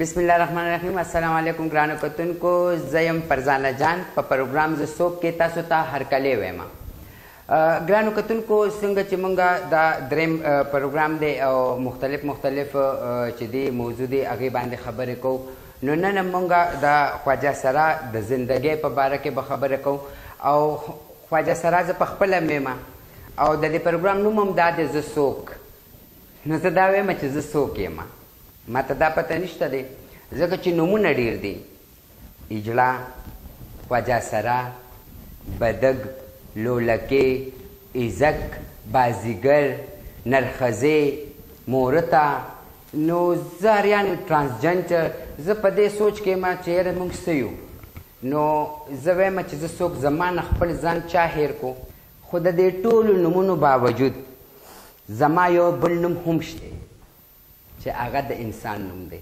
بسم الله الرحمن الرحیم. السلام علیکم ګرانو کتونکو، زه یم فرزانه جان. په پروګرام زه څوک کې تاسو ته هرکلی وایم. ګرانو کتونکو، څنګه چې مونږ دا دریم پروګرام دی او مختلف چې دی موضوع دی هغې باندې خبرې کوو، نو نن مونږ د خواجه سرا د زندګۍ په باره کې به خبرې کوو. او خواجه سرا زه په خپله میمه او د دې پروګرام نوم هم دا دی زه څوک. نو زه دا وایم چې زه څوک یم. ما ته دا پته نشته دی ځکه چې نومونه ډېر دي: اجلا، خواجه سرا، بدګ، لولکې، ایزک، بازیګر، نرخزې، مورته. نو زه هریان ټرانسجنډر. زه په دې سوچ کې یم چې یاره موږ څه یو. نو زه وایم چې زه څوک، زما نه خپل ځان چا هیر کو. خو د دې ټولو نومونو باوجود زما یو بل نوم هم شته چې هغه د انسان نوم دی.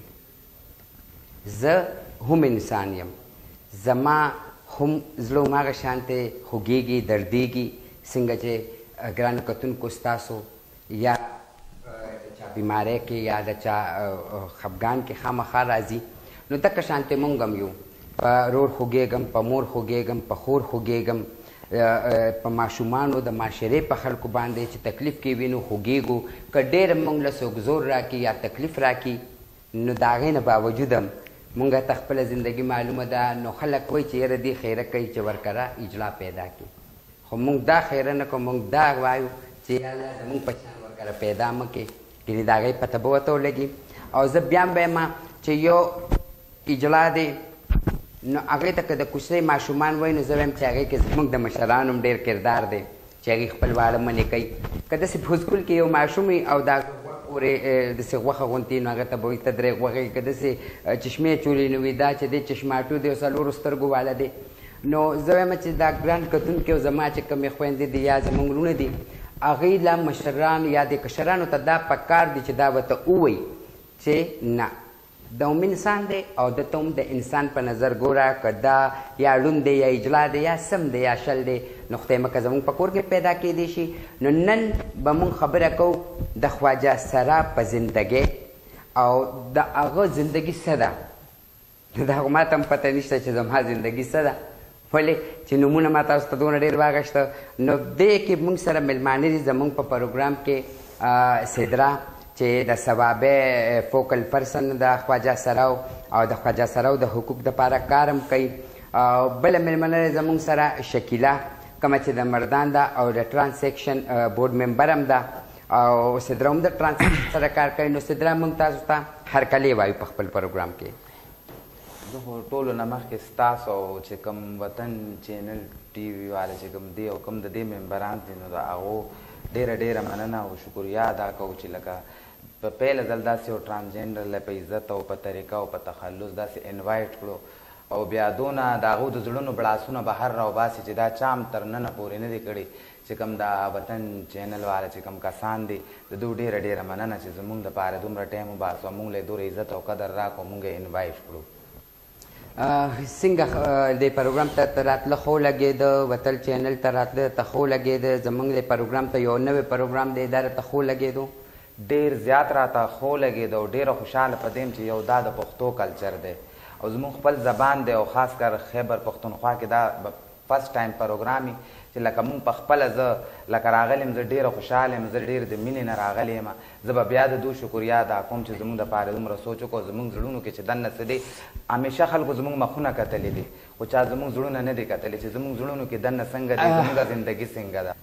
زه هم انسان یم. زما هم زړه هماغه شانتې خوږېږي، دردېږي څنګه چې ګرانو کتونکو ستاسو یا چا بیماری کې یا د چا خفګان کې خامخا راځي. نو دکه شانتې مونږ هم یو. په رور خوږېږم، په مور خوږېږم، په خور خوږېږم، په ماشومانو د معاشرې په خلکو باندې چې تکلیف کې وي نو خوږېږو. که ډېر موږ له څوک زور راکړي یا تکلیف راکړي نو د هغې نه باوجود هم موږ ته خپله زندګي معلومه ده. نو خلک وایي چې یاره دې خیره کوي چې ورکره اجلا پیدا کړي. خو موږ دا خیره نه کوو، موږ دا وایو چې یاره زموږ په شان ورکره پیدا مه کړي. یعنې د هغې پته به ورته ولګي. او زه بیا هم وایم چې یو اجلا دی نو هغې ته که د کوچنۍ ماشومان وایي نو زه وایم چې هغې کې زموږ د مشرانو هم ډېر کردار دی چې هغې خپل واړه منې کوي. که داسې په سکول کې یو ماشوم وي او دا پورې داسې غوښه غوندې نو هغه ته به وایي ته درې غوښې. که داسې چشمې چولې نو وي دا چې دی چشماټو دی او څلورو سترګو والا دی. نو زه وایم چې دا ګران کتونکي او زما چې کومې خویندې دي یا زموږ وروڼه دي هغوی لا مشران یا د کشرانو ته دا پکار دي چې دا ورته ووایي چې نه، دا هم انسان دی او ده ته هم د انسان په نظر ګوره. که دا یا ړوند دی یا اجلا دی یا سم دی یا شل دی نو خدای مکه زموږ په کور کې پیدا کیدی شي. نو نن به مونږ خبره کوو د خواجه سرا په زندګۍ او د هغه زندګي څه ده. نو د هغه ما ته هم پته نشته چې زما زندګي څه ده، ولې چې نومونه ما تاسو ته دونه ډېر واغېسته. نو دې کې مونږ سره میلمانه دي زموږ په پروګرام کې سدره چې د ثوابه فوکل پرسن د خواجه سراو او د خواجه سراو د حقوق دپاره کار هم کوي. بله میلمنه زموږ سره شکیلې کومه چې د مردان ده او د ټرانسیکشن بورډ ممبر هم ده او سدره هم د ټرانسیکشن سره کار کوي. نو سدره موږ تاسو ته هرکلی وایو په خپل پروګرام کې. زه خو ټولو نه مخکې ستاسو چې کوم وطن چینل ټي وي والا چې کوم دی او کوم د دې ممبران دي نو د هغو ډېره مننه او شکریه ادا کوو چې لکه په پیله ځل داسې یو ټرانسجنډر له په عزت او په طریقه او په تخلص داسې انوایټ کړو او بیا دونه د هغو د زړونو بړاسونه بهر راوباسي چې دا چا هم تر ننه پورې نه دي کړي. چې کوم د وطن چینل والا چې کوم کسان دي د دوی ډېره مننه چې زموږ دپاره دومره ټایم وباسو او موږ له دومره عزت او قدر راکړو، موږ یې انوایټ کړو. څنګه د پروګرام ته راتله خو لګېده، وطن چینل ته راتله ته خو لګېده، زموږ د پروګرام ته یو نوی پروګرام دی دا راته خو لګېدو؟ ډېر زیات راته خو لګېده او ډېره خوشحاله په دې یم چې یو دا د پښتو کلچر دی او زموږ خپل زبان دی او خاص کر خیبر پښتونخوا کې دا فرست ټایم پروګرام وي چې لکه مونږ په خپله زه لکه راغلی یم، زه ډېره خوشحاله یم، زه ډېر د مینې نه راغلی یم. زه به بیا د دوی شکریه ادا کوم چې زموږ دپاره دومره سوچ وکړو. زموږ زړونو کې چې دننه څه دی همیشه خلکو زموږ مخونه کتلي دي خو چا زموږ زړونه نه دي کتلي چې زموږ زړونو کې دننه څنګه دی، زموږ زندګي څنګه ده.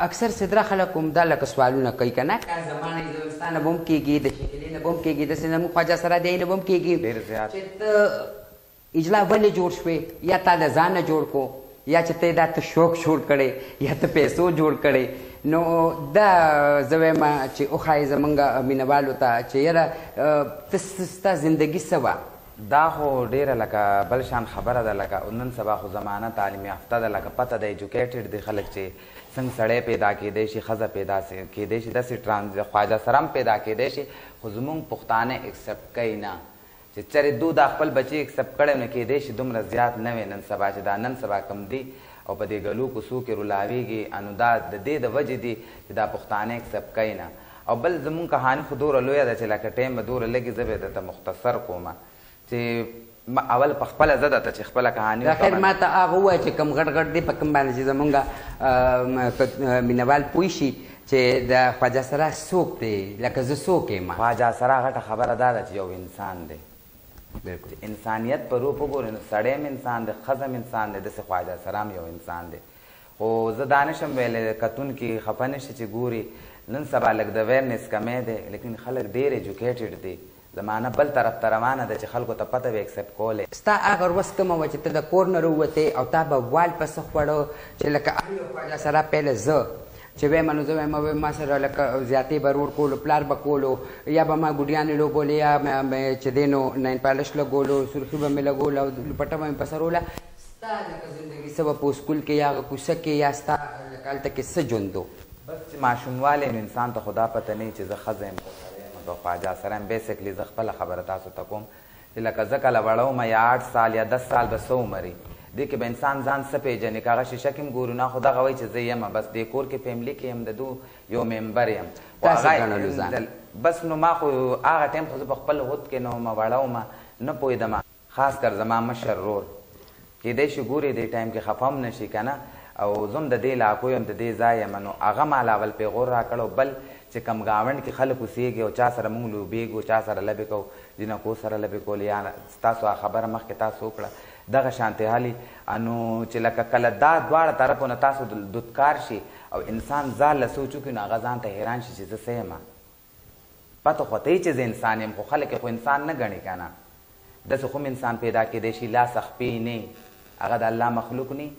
اکثر سدره خلک هم دا لکه سوالونه کوي که نه زمانه ستا نه به هم کېږي، د شکیلې نه به هم کېږي، داسې زموږ خواجه سرا دی نه به هم کېږي ډېر زیات چې ته اجلا ولې جوړ شوې یا تا د ځان نه جوړ کو یا چې ته دا ته شوق جوړ کړی یا ته پیسو جوړ کړی. نو دا زه وایم چې وښایي زموږ مینهوالو ته چې یاره ته ستا زندګي څه وه. دا خو ډېره لکه بل شان خبره ده. لکه نن سبا خو زمانه تعلیم یافته ده، لکه پته ده ایجوکیټډ دي خلک چې څنګه سړی پیدا کېدی شي، ښځه پیدا کېدی شي، داسې خواجه سره هم پیدا کېدی شي. خو زموږ پښتانه اکسپټ کوي نه چې چېرې دو دا خپل بچي اکسپټ کړی نو کېدی شي دومره زیات نه وي نن سبا چې دا نن سبا کم دي او په دې ګلو کوڅو کې رولاویږي. نو دا د دې د وجې دي چې دا پښتانه اکسپټ کوي نه. او بل زمون کہانی خو دوره لویه ده چې لکه ټایم به دوره لګي زه به درته مختصر کومه چې اول په خپله زه درته چې خپله کهاني د خیر ما ته هغه ووایه چې کوم غټ غټ دی په کوم باندې چې زمونږ مینوال پوه شي چې د خواجه سره څوک دی لکه زه څوک یم خواجه سره غټه خبره دا ده چې یو انسان دی چې انسانیت په روپ وګورې نو سړی هم انسان دی ښځه هم انسان دی داسې خواجه سره هم یو انسان دی خو زه دا نشم ویلی کتونکي خفه نه شي چې ګوري نن سبا لږ د ویرنس کمی دی لیکن خلک ډېر ایجوکیټډ دي زمانه بل طرف ته روانه ده چې خلکو ته پته وي اکسپټ کولی ستا هغه ورځ کومه وه چې ته د کور نه راووتې او تا به وال پسې خوړه چې لکه هر یو خواجه سره پیله زه چې وایم نو زه وایم ما سره لکه زیاتې به رور کولو پلار به کولو یا به ما ګوډیانې لوبولې یا چې دی نو ناین پالش لګولو سرخي به مې لګول او لپټه به مې په سروله ستا لکه زندګي څه به په سکول کې یا کوڅه کې یا ستا لکه هلته کې څه ژوند و بس چې ماشوموالی نو انسان ته خدا پته نه چې زه ښځه یم که خواجه سره یم بیسیکلی زه خپله خبره تاسو ته کوم چې لکه زه کله وړه وم یا 8 سال یا 10 سال به څه عمري دې کې به انسان ځان څه پېژني که هغه شیشه کې هم ګورو نه خو دغه وایي چې زه یمه بس دې کور کې فیملي کې یم د دو یو ممبر یم بس نو ما خو هغه ټایم خو زه په خپل هود کې نه ومه وړه ومه نه پوهېدم خاص کر زما مشر رور کیدای شي ګورې دې ټایم کې خفه هم نه شي که نه او زه هم د دې علاقو یم د دې ځای یم نو هغه ما لا اول پیغور راکړ بل چې کم ګاونډ کې خلک اوسېږي او چا سره مونږ لوبېږو چا سره لبې کوو جینکو سره لبې کول یا ستاسو خبره مخکې تاسو وکړه دغه شانتې حالي نو چې لکه کله دا دواړه طرفونه تاسو دودکار شي او انسان ځان له سوچ وکړي نو هغه ځان ته حیران شي چې زه څه یم پته خو ته یې چې زه انسان یم خو خلک خو انسان نه ګڼي که نه داسې خو انسان پیدا کېدی شي لاس خپې نه هغه د الله مخلوق نه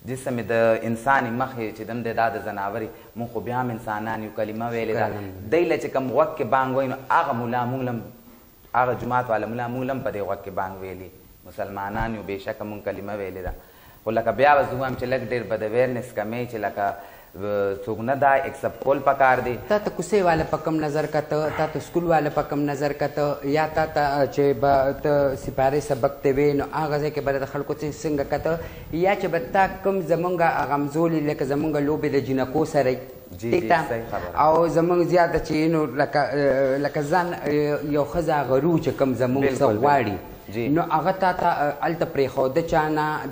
جسم د انساني مخې چې دم دی دا د ځناوري مونږ خو بیا هم انسانان یو کلمه ویلې ده دی له چې کوم غوږ کې بانګ وایي نو هغه ملا مونږ لم هغه جومات والا ملا مونږ لم په دې غوږ کې بانګ ویلي مسلمانان یو بېشکه مونږ کلمه ویلې ده خو لکه بیا به زه وایم چې لږ ډېر به د ویرنس کمی چې لکه څوک نه دا اکسپټ کول پکار دی تا ته کوڅې والا په کم نظر کته تا ته سکول والا په کم نظر کته یا تا ته چې به ته سپارې سبق ته وې نو هغه ځای کې به د خلکو څنګه کته یا چې به تا کوم زمونږ غمزولي لکه زمونږ لوبې د جینکو سره او زمونږ زیاته چې نو لکه ځان یو ښځه هغه روح چې کوم زمونږ څه غواړي نو هغه تا ته هلته پرېښوده چا نه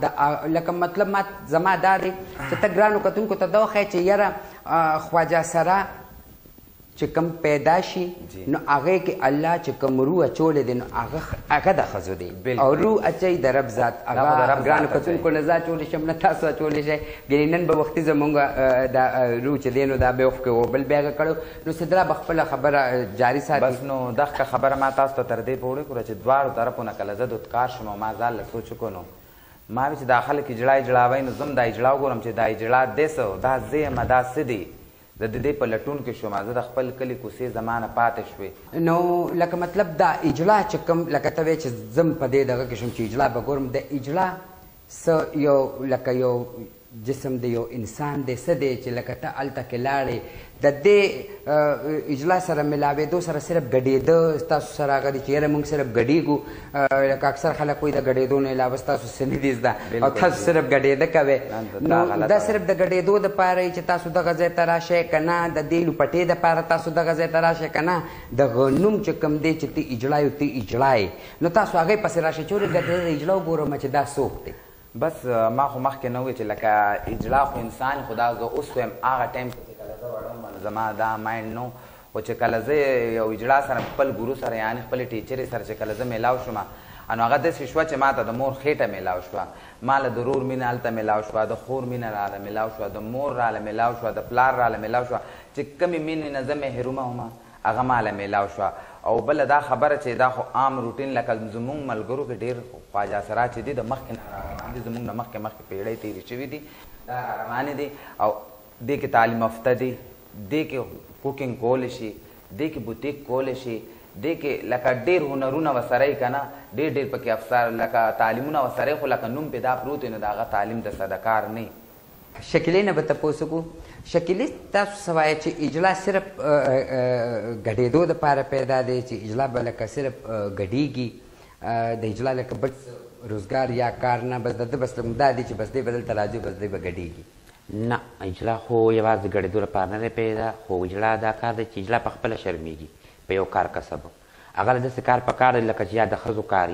لکه مطلب ما زما دا دی چې ته ګرانو کتونکو ته دا وښیه چې یاره خواجه سره چې کوم پیدا شي نو هغې کې الله چې کوم روح اچولی دی نو هغه د ښځو دی او روح اچوي د رب ذات هغه ګرانو کتونکو نه زه اچولی شم نه تاسو اچولی شئ ګینې نن به وختي زمونږ دا روح چې دی نو دا به وښکې و بل بیا هغه کړو نو سدره به خپله خبره جاري ساتي بس نو دغه خبره ما تاسو ته تر دې پورې کړه چې دواړو طرفونه کله زه دودکار شم او ما ځان له سوچ وکړو نو ما وی چې دا خلک اجړا اجړاوی نو زه هم دا اجړا وګورم چې دا اجړا دی څه دا زه یم دا څه دی د دې په لټون کې شوم زه د خپل کلي کوڅې زمانه پاتې شوې نو لکه مطلب دا اجړا چې کوم لکه ته وایې چې زم په دې دغه کې شم چې اجړا به ګورم د اجړا څه یو لکه یو جسم دی یو انسان دی څه دی چې لکه ته هلته کې لاړې د دې اجلا سره ملاوېدو سره صرف ګډېده ستاسو سره هغه دی چې یاره موږ صرف ګډېږو لکه اکثر خلک وایي د ګډېدو نه علاوه ستاسو څه نه دي زده او تاسو صرف ګډېده کوئ نو دا صرف د ګډېدو دپاره چې تاسو دغه ځای ته راشئ که نه د دې لوپټې دپاره تاسو دغه ځای ته راشئ که نه دغه نوم چې کوم دی چې ته اجلا یو ته اجلا یې نو تاسو هغې پسې راشئ چې ورې د اجلا وګورم چې دا څوک دی بس ما خو مخکې نه وی چې لکه اجلا خو انسان خو دا زه اوس وایم هغه ټایم کې چې کله زه وړم زما دا مایند نو خو چې کله زه یو اجلا سره خپل ګورو سره یعنې خپلې ټیچرې سره چې کله زه میلاو شوم نو هغه داسې شوه چې ما ته د مور خېټه میلاو شوه ما له د ورور مینه هلته میلاو شوه د خور مینه راله میلاو شوه د مور راله میلاو شوه د پلار راله میلاو شوه چې کمې مینې نه زه محرومه ومه هغه ماله میلاو شوه او بله دا خبره چې دا خو عام روټین لکه زمونږ ملګرو کې ډېر خواجه سره چې دي د مخکې نه راروان دي زمونږ نه مخکې پیړۍ تېرې شوي دي دا راروانې دي او دې کې تعلیم یافته دي دې کې کوکینګ کولی شي دې کې بوتیک کولی شي دې کې لکه ډېر هنرونه ورسره یې که نه ډېر ډېر پکې افسر لکه تعلیمونه ورسره خو لکه نوم پې دا پروت وي نو د هغه تعلیم د څه د کار نه شکیلې نه به تپوس وکړو شکیلې تاسو څه وایه چې اجلا صرف ګډېدو دپاره پیدا دی چې اجلا به لکه صرف ګډېږي د اجلا لکه بل روزګار یا کار نه بس د ده بس دا دی چې بس دی به دلته راځي بس دی به ګډېږي نه اجلا خو یوازې ګډېدو لپاره نه دی پیدا خو اجلا دا کار دی چې اجلا په خپله شرمېږي په یو کار کسب هغه له داسې کار پکار دی لکه چې یا د ښځو کار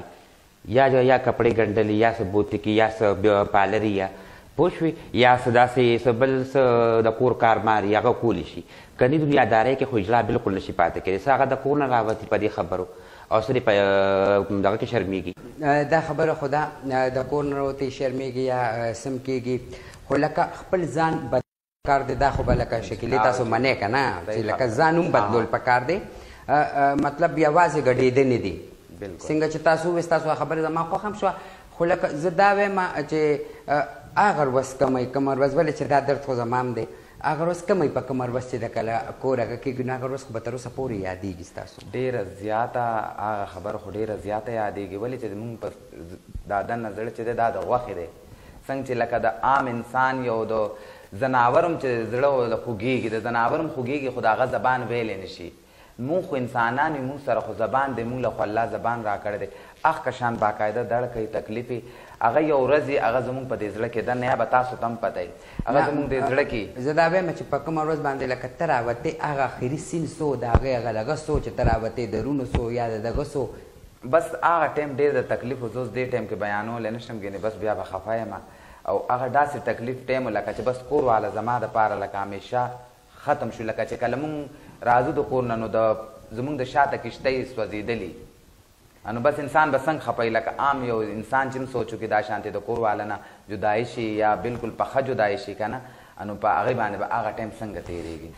یا کپړې ګنډلي یا څه بوتکي یا څه پالري یا پوه شوې یا څه داسې څه بل څه د کور کار ماري هغه کولی شي کني دنیادارۍ کې خو اجلا بالکل نشي پاتې کېدی څه هغه د کور نه راوتي په دې خبرو او صرف دغه کې شرمېږي دا خبره خو ده د کور نه راوتي شرمېږي یا سم کېږي خو لکه خپل ځان پکار دی دا خو به لکه شکیلې تاسو منې که نه چې لکه ځان هم بدلول پکار دی مطلب یوازې ګډېدنې دي څنګه چې تاسو وویست تاسو خبرې زما خوښ هم شوه خو لکه زه دا وایم چې هغه ورځ کمی کمر ورځ ولې چې دا درد خو زما هم دی هغه ورځ کمی په کمر ورځ چې د کله کور هغه کېږي نو هغه ورځ خو به تر اوسه پورې یادېږي ستاسو ډېره زیاته هغه خبره خو ډېره زیاته یادېږي ولې چې زمونږ په دا دننه زړه چې دی دا د غوښې دی څنګه چې لکه د عام انسان یو د ځناور هم چې زړه خوږېږي د ځناور هم خوږېږي خو د هغه زبان ویلی نه شي مونږ خو انسانان یو مونږ سره خو زبان دی مونږ له خو الله زبان راکړی دی اخ کشان باقاعده دړ کوي تکلیفې هغه یو ورځ هغه زمونږ په دې زړه کې ده نه یا به تاسو ته هم پته وي هغه زمونږ دې زړه کې زه دا وایم چې په کومه ورځ باندې لکه ته راوتې هغه اخري سین سو د هغې هغه دغه سو چې ته راوتې درونه سو یا د دغه سو بس هغه ټایم ډېر د تکلیف و زه اوس دې ټایم کې بیانولی نه شم ګینې بس بیا به خفه یم او هغه داسې تکلیف ټایم لکه چې بس کور والا زما دپاره لکه همیشه ختم شو لکه چې کله مونږ راځو د کور نه نو زمونږ د شاته کښتۍ سوځېدلي نو بس انسان به څنګه خپوي لکه عام یو انسان چې هم سوچو کې دا شانتې د کور والا نه جدایي شي یا بالکل پخه جدایي شي که نه نو په هغې باندې به هغه ټایم څنګه تېرېږي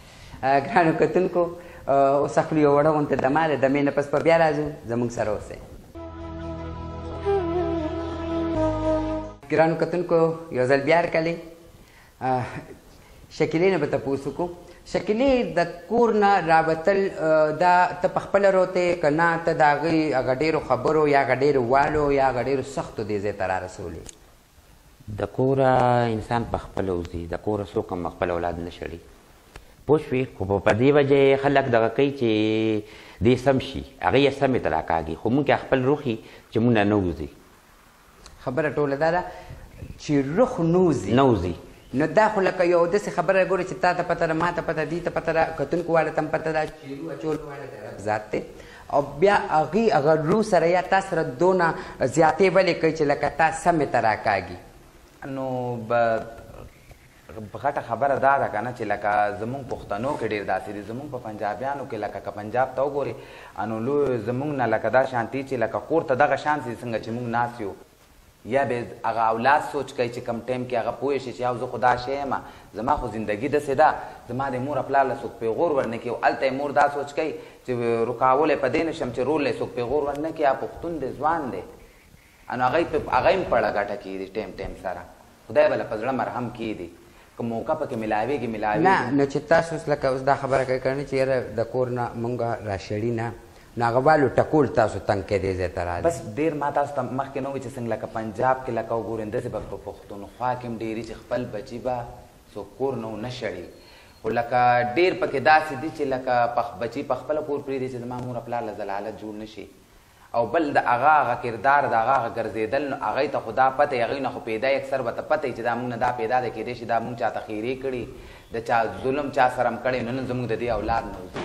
ګرانو کتونکو اوس اخلو یو وړه غونته دمه ده دمې نه پس به بیا راځو زموږ سره اوسئ ګرانو کتونکو یو ځل بیا هرکلې شکیلې نه به تپوس وکړو شکیلې د کور نه راوتل دا ته پخپله روتې که نه ته د هغې هغه ډېرو خبرو یا هغه ډېرو والو یا هغه ډېرو سختو دې ځای ته رارسولې د کوره انسان پخپله وځي د کوره څوک هم خپل اولاد نه شړي پوه شوې خو په دې وجې خلک دغه کوي چې دې سم شي هغې یې سمې ته راکاږي خو مونږ خپل روخي چې مونږ نه وځي خبره ټوله دا ده چې روح نه وځي نو دا خو لکه یو داسې خبره ګورې چې تا ته پته ده ما ته پته دي ته پته ده کتونکو والا ته هم پته ده چې روح اچول والا د رب ذات دی او بیا هغې هغه روح سره یا تا سره دونه زیاتې ولې کوي چې لکه تا سمې ته راکاږي نو غټه خبره دا ده که نه چې لکه زمونږ پښتنو کې ډېر داسې دي زمونږ په پنجابیانو کې لکه که پنجاب ته وګورې نو لوی زمونږ نه لکه دا شانتي چې لکه کور ته دغه شان سي څنګه چې مونږ ناست یو یا به هغه اولاد سوچ کوي چې کم ټایم کې هغه پوه شي چې یو زه خو دا شی یم زما خو زندګي داسې ده زما د مور پلار له څوک پیغور ورنه کړي او هلته مور دا سوچ کوي چې رکاولی په دې نه شم چې رول له څوک پیغور ورنه کړي پښتون دی ځوان دی نو هغه هم پړه ګټه کېږي ټایم سره خدای به له په زړه مرهم کېږي که موقع پکې ملاوېږي نه نو چې تاسو اوس لکه اوس دا خبره کوي که نه چې یاره د کور نه مونږ راشړي نه نو هغه والو ټکول تاسو تنګ کې دې ځای ته راځي بس ډېر ما تاسو ته مخکې نه وي چې څنګه لکه پنجاب کې لکه وګورئ داسې به په پښتونخوا کې هم ډېري چې خپل بچي به څوک کور نه ونه شړي خو لکه ډېر پکې داسې دي چې لکه بچي په خپله کور پرېږدي چې زما مور پلار له ضلالت جوړ نه شي او بل د هغه کردار د هغه ګرځېدل نو هغوی ته خو دا پته هغوی نه خو پیدا اکثر به ته پته چې دا مونږ نه دا پیدا ده کېدی شي دا مونږ چاته خیرې کړي د چا ظلم چا سره م کړی نو نن زموږ د دې اولاد نه وځي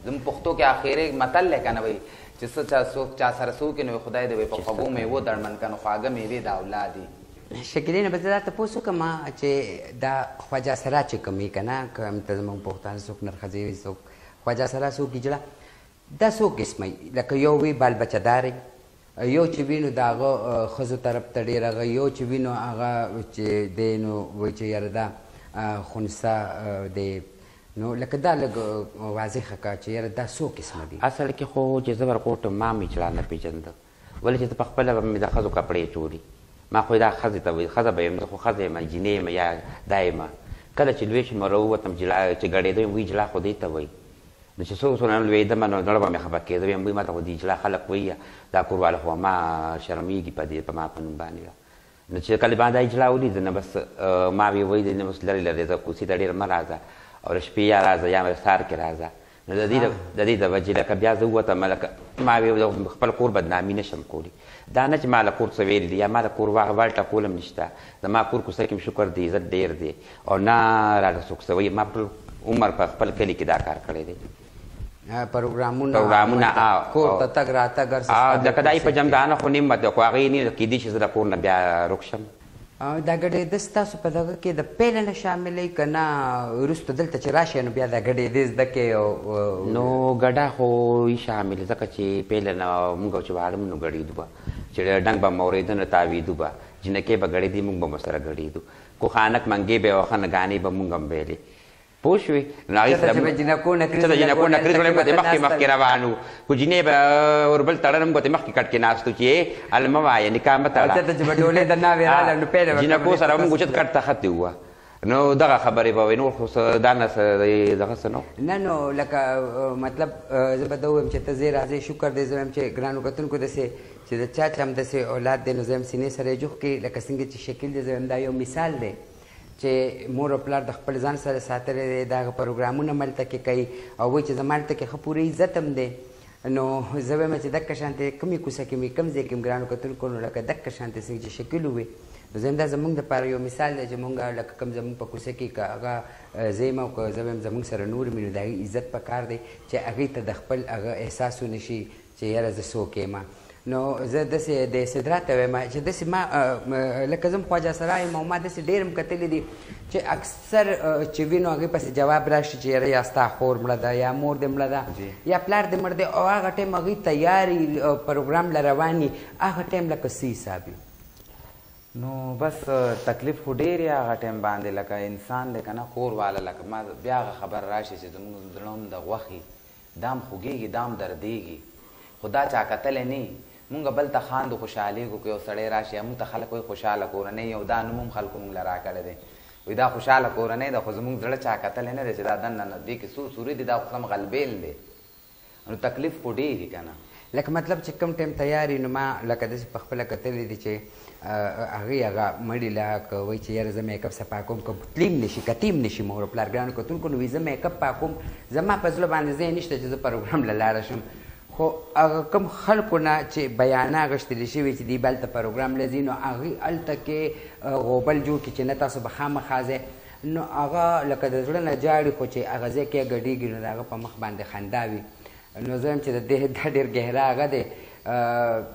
زموږ پښتو کې اخیرې متل دی که نه وایي چې څه څوک چا سره څه وکړي نو خدای دې وایي په خوږو میوو دړمن که نو خواږه میوې د اولاد دي شکیلې نه به زه دا تپوس وکړم چې دا خواجه سرا چې کوم وي که نه که همته زموږ پښتانه څوک نرښځې وي څوک خواجه سرا څوک اجړه دا څو قسمه لکه یو وي بال بچه دار یو چې وي نو د هغه ښځو طرف ته ډېر هغه یو چې وي نو هغه چې دی نو وایي چې یاره دا خنثی دی نو لکه دا لږ واضحه که چې یاره دا څو قسمه دي اصل کې خو چې زه ورکوټم ما مې چلا نه پېژنده ولې چې ته په خپله به مې د ښځو کپړې چوري ما خو دا ښځې ته وایي ښځه به یم زه خو ښځه یم جینۍ یم یا دا یم کله چې لوی شم راووتم چې ګډېدم وایي جلا خو دې ته وایي نو چې څوک څونه لوېدم نو زړه به مې خفه کېده ویم وایي ما ته خو دې جلا خلک وایي دا کور والا خو ما شرمېږي په ما په نوم باندې نو چې کله ما دا اجلا ولید نو بس ما وی وایي نو بس لرې لرې زه کوڅې ته ډېر مه راځه او شپې یا راځه یا سهار کې راځه نو د دې د وجې لکه بیا زه ووتم لکه ما وی خپل کور بدنامي نشم کولی دا نه چې ما له کور څه ویلي دي یا ما د کور وال ټکول هم نشته زما کور کوڅه کې هم شکر دی عزت ډېر دی او نه راته څوک څه وایي ما خپل عمر په خپل کلي کې دا کار کړی دی پروګرامونه کور ته تګ راتګ هر څه لکه دا یې په جمدانه خو نیم خو هغې نه کیدای شي زه د کور نه بیا روک شم. دا ګډېدل ستاسو په دغه کې د پیله نه شاملوي که نه وروسته دلته چې راشئ نو بیا دا ګډېدې زده کړې نو ګډه خو یې شامل ځکه چې پیله نه مونږ چې واړه نو ګډېدو به چې ډنګ به مو اورېده نه تاوېدو به جنکۍ به ګډېدې مونږ به ورسره ګډېدو کو خانک منګې به وه خنګانې به مونږ هم ویلې پوه شوې نو هغې سره چې د جنکو نکریز وړی موږ مخکې مخکې روان وو خو جینۍ به وربل تړل موږ مخکې کټ کې ناست وو چې هله مه وایه نکاح مه تړه جنکو سره موږ اوچت کټ ته ختې ووه نو دغه خبرې به وایي نور خو دا نه دغه څه نه نو لکه مطلب زه به دا ووایم چې ته ځې راځې شکر دی زه وایم چې ګرانو کتونکو داسې چې د چا چې هم داسې اولاد دی نو زه هم سینې سره یې جوخ کړي لکه څنګه چې شکیل دی زه وایم دا یو مثال دی چې مور او پلار د خپل ځان سره ساتلی دی د هغه پروګرامونه ملته کې کوي او وایي چې زما هلته کې ښه پوره عزت هم دی نو زه وایم چې دقه شانتې کومې کوڅه کې مې کوم ځای کې ګرانو کتونکو نو لکه دقه شانتې څنګه چې شکیل ووي نو زه دا زمونږ دپاره یو مثال دی چې مونږ لکه کوم زمونږ په کوڅه کې که هغه زه یم او که زه وایم زمونږ سره نور مې نو د هغې عزت پکار دی چې هغې ته د خپل هغه احساس ونشي چې یاره زه څوک یم نو زه داسې د سدره ته وایم چې داسې ما لکه زه هم خواجه سرا یم او ما داسې ډېر هم کتلي دي چې اکثر چې وینو هغې پسې جواب راشي چې یاره یا ستا خور مړه ده یا مور دې مړه ده یا پلار دې مړ دی او هغه ټایم هغوی تیاري پروګرام له روان وي هغه ټایم لکه څه حساب وي نو بس تکلیف خو ډېر یې هغه ټایم باندې لکه انسان دی که نه کور والا لکه ما بیا هغه خبر راشي چې زموږ زړه هم د غوښې دا هم خوږېږي دا هم دردېږي خو دا چا کتلی نه مونږ بل ته خاندو خوشحالېږو که یو سړی راشي مونږ ته خلک وایي خوشحاله کورنۍ او دا نوم هم خلکو مونږ له راکړی دی وایي دا خوشحاله کورنۍ ده خو زموږ زړه چا کتلی نه دی چې دا دننه نه دې کې څو سوري دي دا خو سم غلبیل دی نو تکلیف خو ډېر دي که نه لکه مطلب چې کوم ټایم تیار نو ما لکه داسې په خپله کتلی دي چې هغې هغه مړي له که وایي چې یاره زه میک اپ صفا کوم که تلیم نشي کتیم نشي مور او پلار ګرانو کتونکو نو وایي زه میک اپ پاکوم زما په زړه باندې ځای نشته چې زه پروګرام له لاړه شم خو هغه کوم خلکو نه چې بیانه اخیستلي شوي چې دوی به هلته پروګرام له ځي نو هغوی هلته کې غوبل جوړ کړي چې نه تاسو به خامخا ځئ نو هغه لکه د زړه نه جاړي خو چې هغه ځای کې ګډېږي نو د هغه په مخ باندې خندا وي نو زه وایم چې دا ډېر ګهره هغه دی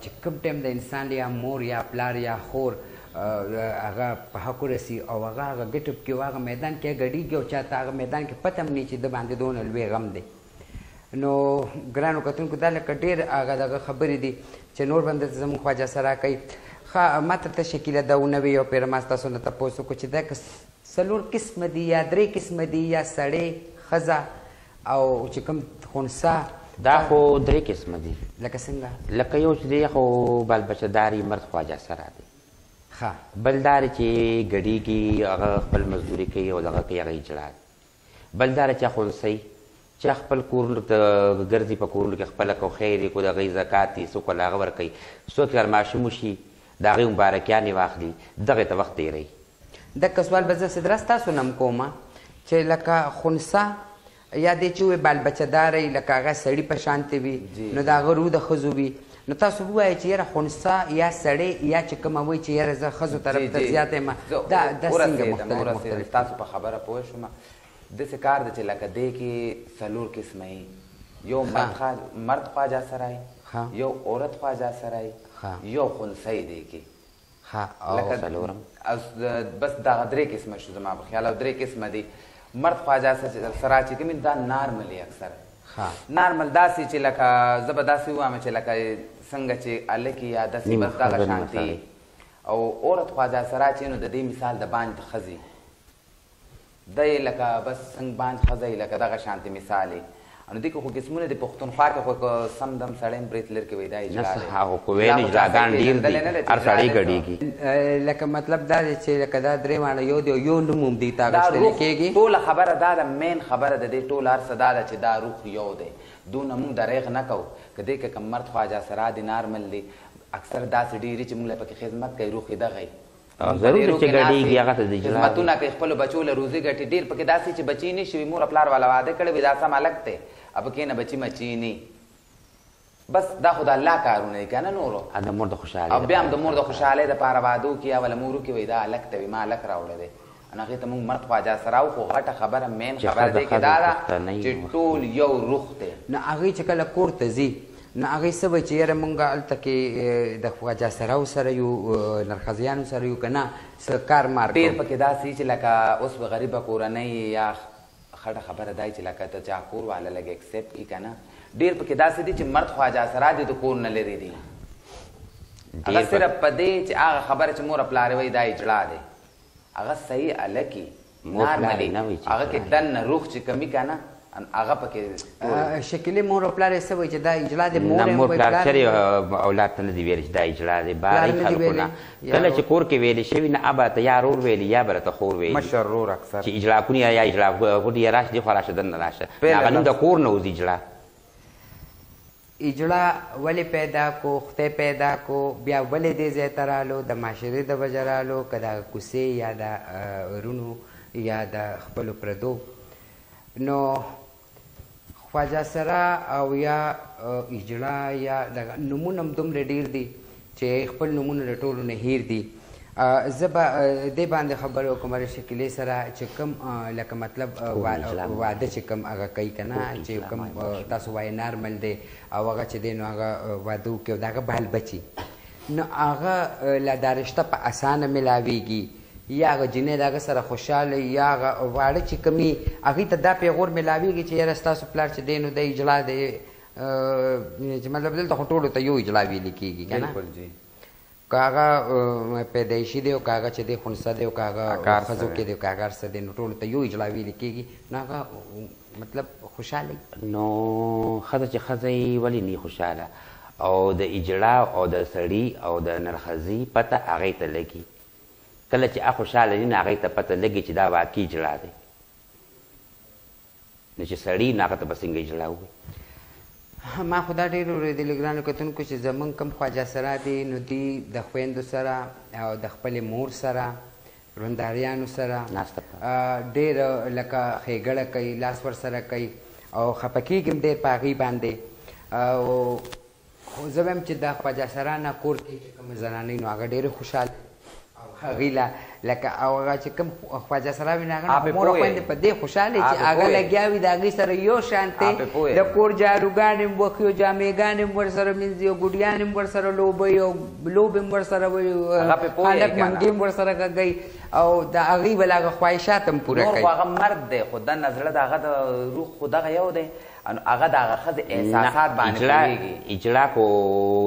چې کوم ټایم د انسان یا مور یا پلار یا خور هغه په حق ورسي او هغه ګټ کې هغه میدان کې ګډېږي او چاته هغه میدان کې پته هم نه چې د باندې دونه لوی غم دی نو ګرانو کتونکو دا لکه ډېر هغه دغه خبرې دي چې نور بنده ته زموږ خواجه سرا کوي ښه ما ته شکیله دا ونوي یو پېره ما ستاسو نه تپوس وکړو چې دا که څلور قسمه دي یا درې قسمه دي یا سړی ښځه او چې کوم خونسا دا خو درې قسمه دي لکه څنګه لکه یو چې دی خو بال بچهداري مرد خواجه سرا دی ښه بل دا چې ګډېږي هغه خپل مزدوري کوي او دغه کوي هغه اجرات بل دا چې خونسۍ چې خپل کورونو ته ګرځي په کورونو کې خپله کو خیر یې کو د هغوی زکات یې څوک له هغه ورکوي څوک یې ماشوم وشي د هغوی مبارکیانې واخلي دغې ته وخت تېروي دغه سوال به زه سدره ستاسو نه م کومه چې لکه خونسا یا دې چې ووایي بال بچهداره لکه هغه سړي په شانتې وي نو د هغه روح د ښځو وي نو تاسو ووایئ چې یاره خونسا یا سړی یا چې کومه وایي چې یاره زه ښځو طرف ته زیاته یم دا څنګه مختلف تاسو په خبره پوه شوم داسې کار دی چې لکه دې کې څلور قسمه یو مرد خواجه سرای یو عورت خواجه سرای یو خونسۍ دی کې بس دغه درې قسمه شو زما په خیال او درې قسمه دي مرد خواجه سرا چې کوم دا نارمل اکثر نارمل داسې چې لکه زه به داسې ووایم چې لکه څنګه چې هلک یا داسې بس دغه شانتي او عورت خواجه سرا چې نو د دې مثال د باندې ښځې دی لکه بس څنګه باندې ښځه لکه دغه شانتې مثال یې نو دې کې خو قسمونه د پښتونخوا کې خو سم دم سړی هم برېت لر کې وایي دا اجرا دی هغه خو ویل اجراګان ډېر دي هر سړی ګډېږي لکه مطلب دا دی چې لکه دا درې واړه یو دی یو نوم هم دې ته اخیستلی کېږي ټوله خبره دا ده مین خبره د دې ټول هر څه دا ده چې دا روح یو دی دونه مونږ دریغ نه کوو که دې کې کم مرد خواجه سرا دی نارمل دی اکثر داسې ډېري چې مونږ له پکې خدمت کوي روح یې دغه ضرور چې ګډېږي هغه ته د اجرا خدمتونه کوي خپلو بچو له روزي ګټي ډېر پکې داسې چې بچي نه شي مور پلار والا واده کړی وي دا سم هلک دی اب کې نه بچي مچي نه بس دا خو د الله کارونه دي که نه نورو د مور د خوشحالۍ او بیا هم د مور د خوشحالۍ دپاره واده وکړي یا وله مور وکړي وایي دا هلک ته وي ما هلک راوړی دی نو هغې ته مونږ مرد خواجه سراو خو غټه خبره مین خبره دی کې دا ده چې ټول یو روح دی. نو هغې چې کله کور ته ځي نو هغې څه وایي چې یاره مونږ هلته کې د خواجه سراو سره یو نرخزیانو سره یو که نه څه کار مار ډېر پکې داسې چې لکه اوس به غریبه کورنۍ یا خټه خبره دا چې لکه ته چا کور والا لږ اکسپټ کړي که نه ډېر پکې داسې دي چې مرد خواجه سرا دي د کور نه لرې دي. هغه صرف په دې چې هغه خبره چې مور پلار وایي دا اجړا دی هغه صحیح هلکي نارملي هغه کې دننه روح چې کمي که نه هغه پکې شکیلې مور او پلار یې څه وایي چې دا اجړا دی نه مور پلار چېرې اولاد ته نه دي ویلي چې دا اجړا دی بارې خلکو نه کله چې کور کې ویلې شوي نه ابا ته یا رور ویلي یا به راته خور ویلي مشر رور اکثر چې اجړا کونی یا اجړا کونی یا راشه دې خوا راشه دننه راشه هغه نوم د کور نه وځي اجړا. اجړا ولې پیدا کو خدای پیدا کو بیا ولې دې ځای ته رالو د معاشرې د وجه رالو که د کوڅې یا د رونو یا د خپلو پردو. نو خواجه سرا او یا اجړا یا دغه نومونه هم دومره ډېر دي چې خپل نومونه د ټولو نه هیر دي. زه به دې باندې خبرې وکړم شکیلې سره چې کوم لکه مطلب واده چې کوم هغه کوي که نه چې کوم تاسو وایي نارمل دی او هغه چې دی نو هغه واده وکړي او د هغه بال بچي نو هغه له دا رشته په اسانه میلاویږي یا هغه جینۍ د هغه سره خوشحاله یا هغه واړه چې کومي هغې ته دا پیغور میلاویږي چې یاره ستاسو پلار چې دی نو دی اجړا دی چې مطلب دلته خو ټولو ته یو اجړا ویلې کېږي که نه که هغه پیدایشي دی او که هغه چې دی خونسه دی او که هغه ښځو کې دی او که هغه هر څه دی نو ټولو ته یو اجړا ویلې کېږي نو هغه مطلب خوشحاله نو ښځه چې ښځه یې ولې نه خوشحاله او د اجړا او د سړي او د نرخزي پته هغې ته لګي کله چې هغه خوشحاله وي نو هغې ته پته لګي چې دا واقعي اجړا دی نو چې سړي نو هغه ته به څنګه اجړا ووایي. ما خو دا ډېر اورېدلي ګرانو کتونکو چې زمونږ کوم خواجه سرا دي نو دوی د خویندو سره او د خپلې مور سره رونداریانو سره ډېر لکه ښېګړه کوي لاس ورسره کوي او خفه کېږي هم ډېر په هغې باندې. او خو زه وایم چې د خواجه سرا نه کور کې چې کومه زنانۍ نو هغه ډېرې خوشحاله هغې له لکه او هغه چې کوم خواجه سرا وي نو هغه مور او خویندې په دې خوشحاله چې هغه لګیا وي د هغې سره یو شانتې د کور جاروګانې هم وښي او جامېګانې هم ورسره مینځي او ګوډیانې هم ورسره لوبوي او لوبې هم ورسره وي هلک منګې هم ورسره غږوي او د هغې بل هغه خواهشات هم پوره کوي. نور خو هغه مرد دی خو دننه زړه د هغه د روح خو دغه یو دی هغه د هغه ښځې احساسات باندې پوهېږي. اجړا کو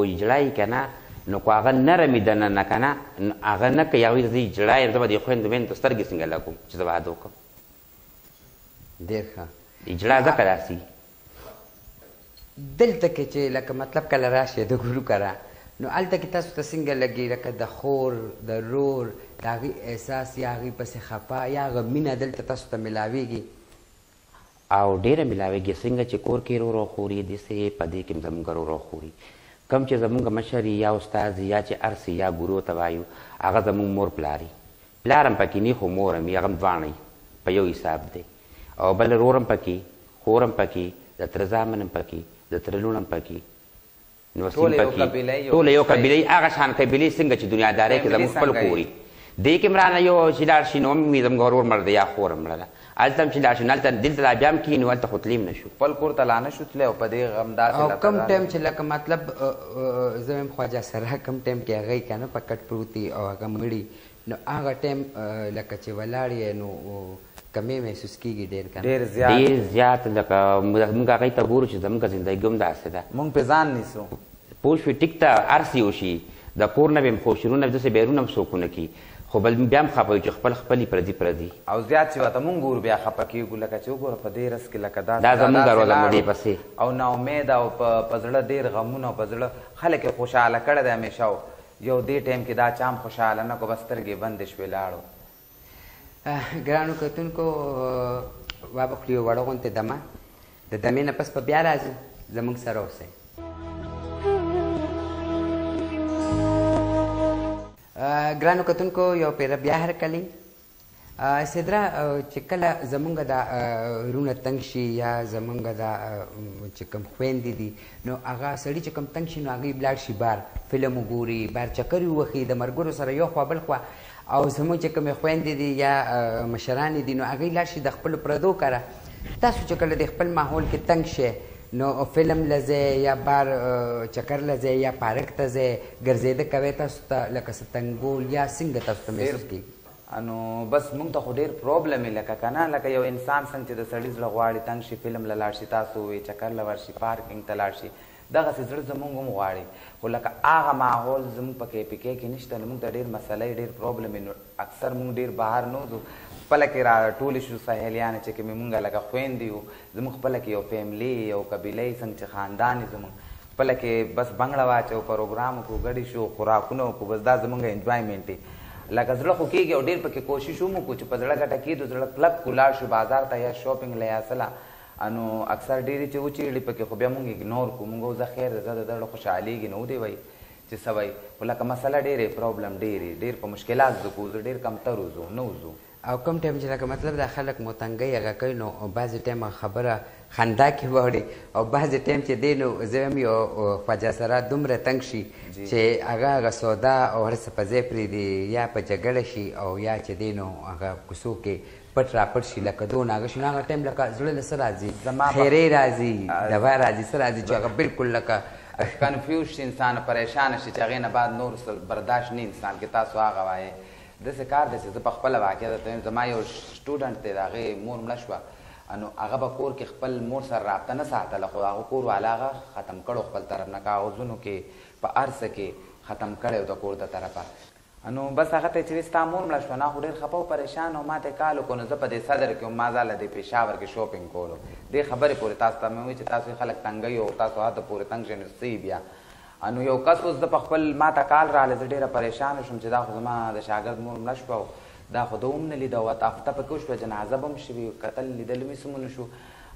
اجړا یې که نه نو کو هغه نرم وي دننه که نه هغه نه کوي هغوی زه اجړا یم زه به د خویندو میندو سترګې څنګه لګوم چې زه واده وکړم. ډېر ښه اجړا ځکه داسې دلته کې چې لکه مطلب کله راشئ د ګورو کره نو هلته کې تاسو ته څنګه لګي لکه د خور د رور د هغې احساس یا هغې پسې خفه یا هغه مینه دلته تاسو ته میلاویږي او ډېره میلاویږي څنګه چې کور کې رورو خوري داسې په دې کې هم زموږ رورو خوري کم چې زمونږ مشر یا استاد یا چې ارس یا ګورو ته وایو هغه زمونږ مور پلار پلار هم پکې نه خو مور هم هغه هم دواړه په یو حساب دی او بل رور هم پکې خور هم پکې د تره زامن هم پکې د تره لوڼ هم پکې نو سیم پکې ټوله یو قبیله هغه شان قبیلې څنګه چې دنیادارۍ کې زموږ خپل کوري دې کې مرانه یو چې لاړ شي نو هم زموږ ورور مړ دی یا خور هم مړه ده هلته هم چې لاړ شي نو هلته دلته لا بیا هم کښېنو هلته خو تلیم نه شو خپل کور ته لا نه شو تللی او په دې غم داسې او کم ټایم چې لکه مطلب زه وایم خواجه سره کم ټایم کې هغه که نه په کټ پروت دي او هغه مړي نو هغه ټایم لکه چې ولاړ یې نو کمې محسوس کېږي ډېر که ډېر زیات لکه موږ هغې ته ګورو چې زموږ زندګي هم داسې ده موږ پې ځان نیسو پوه شوې ټیک ته هر څه وشي د کور نه به هم خوشرونه داسې بیرون هم څوک ونه کړي خو بل بیا هم خفه وي چې خپلې پردي او زیات چې ورته مونږ ګورو بیا خفه کېږو لکه چې وګوره په دې رس کې لکه دا زمونږ روزه مو دې پسې او ناامیده او په زړه ډېر غمونه او په زړه خلک یې خوشحاله کړی دی همیشه یو دې ټایم کې دا چام خوشحاله نه کو بس سترګې بندې شوې لاړو. ګرانو کتونکو وابخلو یو وړه غوندې دمه د دمې نه پس په بیا راځو زموږ سره اوسئ. ګرانو کتونکو یو پیره بیا هرکلی سدره چې کله زمونږ دا رونه تنګ شي یا زمونږ دا چې کوم خویندې دي نو هغه سړي چې کوم تنګ شي نو هغې لاړ شي بار فلم وګوري بار چکرې ووهي د ملګرو سره یو خوا بل خوا او زموږ چې کومې خویندې دي یا مشرانې دي نو هغوی لاړ شي د خپلو پردو کره تاسو چې کله د خپل ماحول کې تنګ شئ نو فلم له ځای یا بار چکر له ځای یا پارک ته ځای ګرځېده کوئ تاسو ته لکه څه تنګول یا څنګه تاسو ته محسوس کېږي نو بس مونږ ته خو ډېر پروبلم یې لکه که نه لکه یو انسان څنګه چې د سړي زړه غواړي تنګ شي فلم له لاړ شي تاسو ووایئ چکر له ورشي پارکینګ ته لاړ شي دغسې زړه زمونږ هم غواړي خو لکه هغه ماحول زمونږ په KPK کې نشته نو مونږ ته ډېر مسله ډېر پروبلم نو اکثر مونږ ډېر بهر نه وځو خپله کې را ټولې شو سهیلیانې چې کومې مونږ لکه خویندې یو زمونږ خپله کې یو فیملي یو قبیله یې څنګه چې خاندان یې زمونږ خپله کې بس بنګړه واچو پروګرام وکړو ګډې شو خوراکونه وکړو بس دا زمونږ انجوایمنټ دی لکه زړه خو کېږي او ډېر پکې کوشش هم وکړو چې په زړه ګټه کېدو زړه کلک ولاړ شو بازار ته یا شاپینګ له یا څه نو اکثر ډېرې چې وچېړي پکې خو بیا مونږ اګنور کړو مونږ زه خیر ده زه د زړه خوشحالېږي نو ودې وایي چې څه وایي خو لکه مسله ډېرې پروبلم ډېر په مشکلات زه کوو زه ډېر کمتر وځو نه وځو او کوم ټایم چې لکه مطلب دا خلک مو تنګۍ هغه کوي نو بعضې ټایم خبره خندا کې واوړي او بعضې ټایم چې دی نو زه هم یو خواجه سره دومره تنګ شي چې هغه سودا او هر څه په ځای پرېږدي یا په جګړه شي او یا چې دی نو هغه کوڅو کې پټ راپټ شي لکه دونه هغه شي نو هغه ټایم لکه زړه له څه راځي خیرې راځي دوا راځي څه راځي چې هغه بلکل لکه کنفیوز شي انسان پریشانه شي چې هغې نه بعد نور برداشت نه انسان کې تاسو هغه وایې داسې کار دی چې زه په خپله واقع درته وایم زما یو سټوډنټ دی د هغې مور مړه شوه نو هغه به کور کې خپل مور سره رابطه نه ساتله خو هغه کور والا هغه ختم کړو خپل طرف نه کاغذونو کې په هر څه کې ختم کړی و د کور د طرفه نو بس هغه ته چې ستا مور مړه شوه نه خو ډېر خفه و پریشان او ما ته یې کال وکړو نو زه په دې صدر کې وم ما ځاله دې پېښور کې شاپینګ کولو دې خبرې پورې تاسو ته مې ووایي چې تاسو خلک تنګوي او تاسو هلته پورې تنګ شئ نو څه بیا نو یو کس اوس د په خپل ما ته کال راغلی زه ډېره پریشانه شوم چې دا خو زما د شاګرد مور مړه شوه دا خو ده هم نه لیده او هفته پکې وشوه جنازه به هم شوي کتل لیدل مې څه ونه شو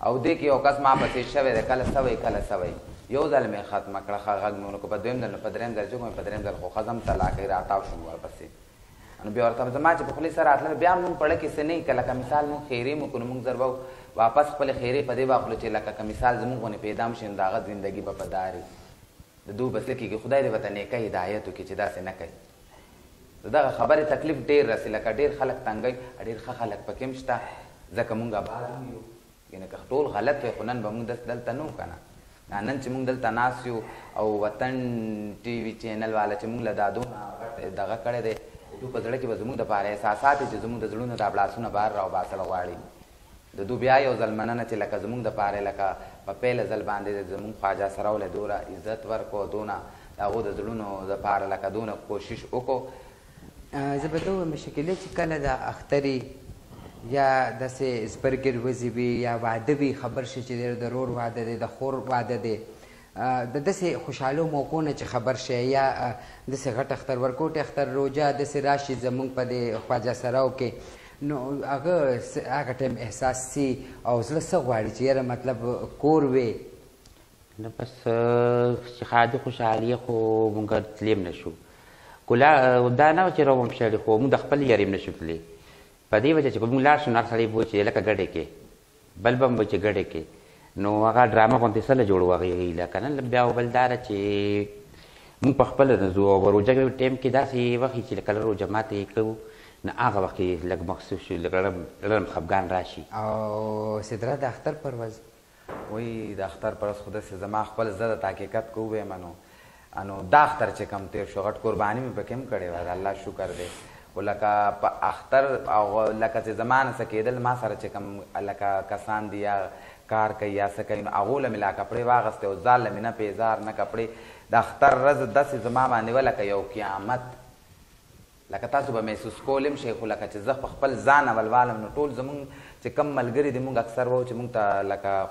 او دې کې یو کس ما پسې شوی دی کله څه وایي کله څه وایي یو ځل مې ختمه کړه ښه غږ مې ونه کړو په دویم ځل نو په درېیم ځل چې کوم په درېیم ځل خو ښځه هم طلاقۍ راتاو شوم ورپسې نو بیا ورته زما چې په خولې سره راتله بیا هم مونږ پړه کې څه نه وي که لکه مثال مونږ خیرې مو کړو نو مونږ زر به واپس خپلې خیرې په دې واخلو چې لکه که مثال زمونږ غونې پیدا هم شي نو د هغه زندګي به په داري د دو بس کېږي خدای دې ورته نیکه هدایت وکړي چې داسې نه کوي د دغه خبرې تکلیف ډېر رسي لکه ډېر خلک تنګوي ډېر ښه خلک پکې هم شته ځکه مونږ آباد هم یو یعنې که ټول غلط وی خو نن به مونږ دلته نه وو که نه نن چې مونږ دلته ناست یو او وطن ټي وي چینل والا چې مونږ له دا دونه دغه کړی دی دو په زړه کې به زموږ دپاره احساسات چې زموږ د زړونو دا بړاسونه بهر راوباسل غواړي د دو بیا یو ځل مننه چې لکه زموږ دپاره لکه په پیله ځل باندې زموږ خواجه سره وله دومره عزت ورکړو دونه د هغو د زړونو دپاره لکه دونه کوشش وکړو زه به ته ووایم شکیلې چې کله د اخترې یا داسې زبرګر وځي وي یا واده وي خبر شي چې د رور واده دی د خور واده دی د داسې خوشحالو موقعو نه چې خبر شي یا داسې غټ اختر ورکوټ اختر روجه داسې راشي زموږ په دې خواجه سراو کې نو هغه ټایم احساس سي او زړه څه غواړي چې یاره مطلب کور وې نو بس چې ښادي خوشحالي خو مونږ تللی هم نه شو دا نه و چې روم شړي خو مونږ د خپل یاري هم نه شو تللی په دې وجه چې مونږ لاړ شو نو هر سړی به چې لکه ګډې کې بل به هم به چې ګډې کې نو هغه ډرامه غوندې څه له جوړو هغې هیله که نه بیا بل دا ده چې مونږ په خپله نه ځو او روژه ټایم کې داسې وخت چې کله روژه ماته یې کوو نو هغه وخت کې لږ مخصوص شي لږ رړم خفګان راشي او سدره د اختر پر ورځ وایي د اختر پر ورځ خو داسې زما خپل زه د حقیقت که ووایم نو دا اختر چې کم تېر شو غټ قرباني مې پکې هم کړې وه د الله شکر دی خو لکه په اختر او لکه چې زما نه څه کېدل ما سره چې کم لکه کسان دي یا کار کوي یا څه کوي نو هغو له مې لا کپړې واغېستې او ځان له مې نه پیزار نه کپړې د اختر ورځ داسې زما باندې وه لکه یو قیامت لکه تاسو به محسوس کول هم شئ خو لکه چې زه په خپل ځان اولوالم نو ټول زمونږ چې کم ملګري دي مونږ اکثر وو چې مونږ ته لکه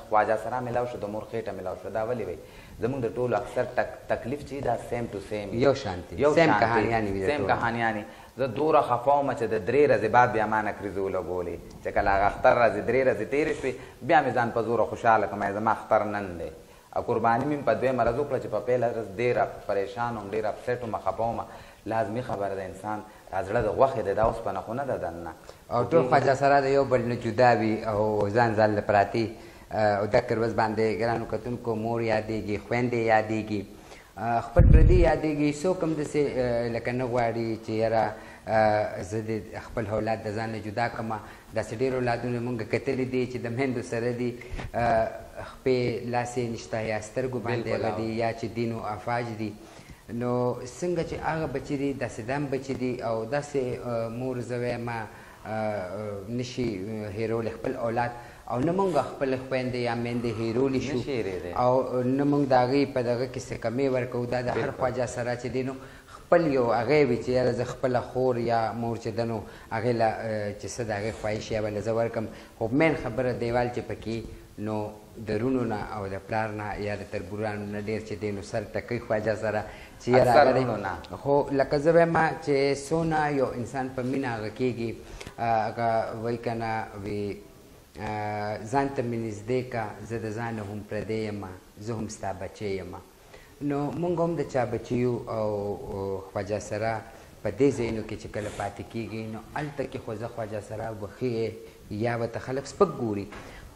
خواجه سره میلاو شو د مور خېټه میلاو شو دا ولې وی زمونږ د ټولو اکثر تکلیف چې دا سیم ټو سیم یو شانتي سیم کهانیانې زه دومره خفه وم چې د 3 ورځې بعد بیا ما نکریزې ولګولې چې کله هغه اختر ورځې 3 ورځې تېرې شوې بیا مې ځان په زوره خوشحاله کړم زما اختر نن دی او قرباني مې په 2 ورځ وکړه چې په پیله ورځ ډېره پریشان وم ډېر اپسیټ وم خفه وم لازمي خبره ده انسان زړه د غوښې دی دا اوسپنه خو نه ده دننه او ټول خواجه سره د یو بل نه جدا وي او ځان ځان پراتې او دکر ورځ باندې ګرانو کتونکو مور یادېږي خویندې یادېږي خپل پردي یادېږي څوک هم داسې لکه نه غواړي چې یاره زه د خپل اولاد د ځان نه جدا کړم. داسې ډېر اولادونه مونږ کتلي دي چې د میندو سره دي خپې لاس یې نشته یا سترګو باندې هغه دي یا چې دین و افاج دي. نو څنګه چې هغه بچي دي داسې دم بچي دي او داسې مور زه وایم نشي هیرولی خپل اولاد او نه مونږ خپل خویندې یا میندې هیرولی شو او نه مونږ د هغې په دغه کې څه کمې ورکوو. دا د هر خواجه سره چې دی نو خپل یو هغې وي چې یاره زه خپله خور یا مور چې ده نو هغې له چې څه د هغې خواهش یا به زه ورکړم. خو مین خبره دیوال چې پکې نو د رونو نه او د پلار نه یا د تربورانو نه ډېر چې دی نو سر ټکوي خواجه سره چې یاره خو لکه زه وایم چې څونه یو انسان په مینه هغه کېږي هغه وایي که نه وي ځان ته مې نږدې که زه د ځانه هم پردی یم زه هم ستا بچی یم. نو مونږ هم د چا بچي یو او خواجه سره په دې ځایونو کې چې کله پاتې کېږي نو هلته کې خو زه خواجه سره وښي یا ورته خلک سپک ګوري.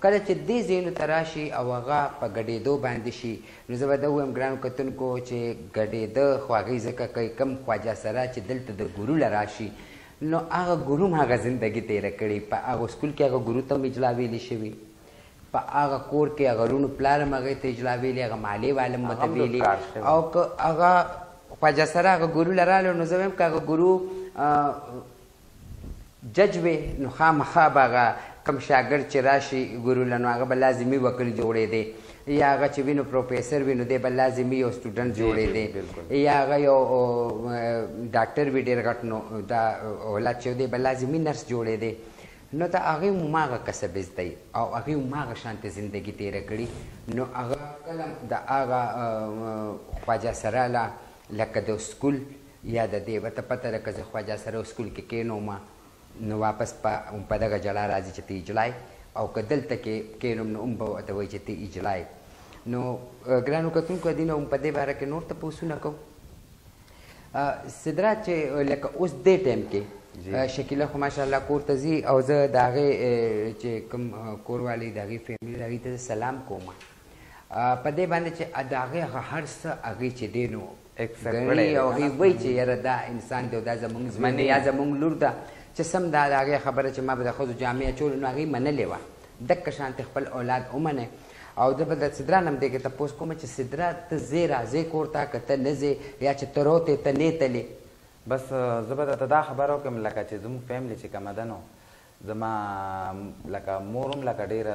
کله چې دې ځایونو ته راشي او هغه په ګډېدو باندې شي نو زه به دا ووایم ګرانو کتونکو چې ګډېده خو هغوی ځکه کوي کم خواجه سره چې دلته د ګورو له راشي نو هغه ګورو هم هغه زندګي تېره کړې. په هغه سکول کې هغه ګورو ته هم اجلا ویلې شوي، په هغه کور کې هغه رونو پلار هم هغې ته اجلا ویلې، هغه مالې والا هم ورته ویلې. او که هغه خواجه سره هغه ګورو له راغلو نو زه وایم که هغه ګورو جج وی نو خامخا به هغه کم شاګرد چې راشي ګورو له نو هغه به لازمي وکیل جوړېدی، یا هغه چې وي نو پروفیسر وي نو دی به لازمي یو سټوډنټ جوړېدی، یا هغه یو ډاکټر وي ډېر غټ نو دا اولاد چې دی به لازمي نرس جوړېدی. نو د هغې هم هغه کسب زده او هغې هم هغه شانته زندګي تېره کړي. نو هغه کله د هغه خواجه سره له لکه د سکول یا د دې ورته پته ده که زه خواجه سره سکول کې کښېنوم نو واپس په دغه جلا راځي چې ته اجلای، او که دلته کې کښېنوم نو هم به ورته وایي چې ته اجلای. نو ګرانو کتونکو دې نه هم په دې باره کې نور تپوسونه کوو. سدره چې لکه اوس دې ټایم کې شکیله خو ماشاءالله کور ته ځي او زه د هغې چې کوم کوروالی د هغې فیملي د هغې ته سلام کوم په دې باندې چې د هغې هغه هر څه هغې چې دی نو ګڼي او هغې وایي چې یاره دا انسان دی او دا زمونږ زوی دی یا زمونږ لور ده چې سم دا د هغې خبره چې ما به د ښځو جامې اچولو نو هغې منلې وه دقه شانتې خپل اولاد ومنئ. او زه به د سدره نه هم دې کې تپوس کوم چې سدره ته ځې راځې کور ته که ته نه ځې یا چې ته روتې ته نه تلې. بس زه به درته دا خبره وکړم لکه چې زموږ فیملی چې کومه ده نو زما لکه مور هم لکه ډېره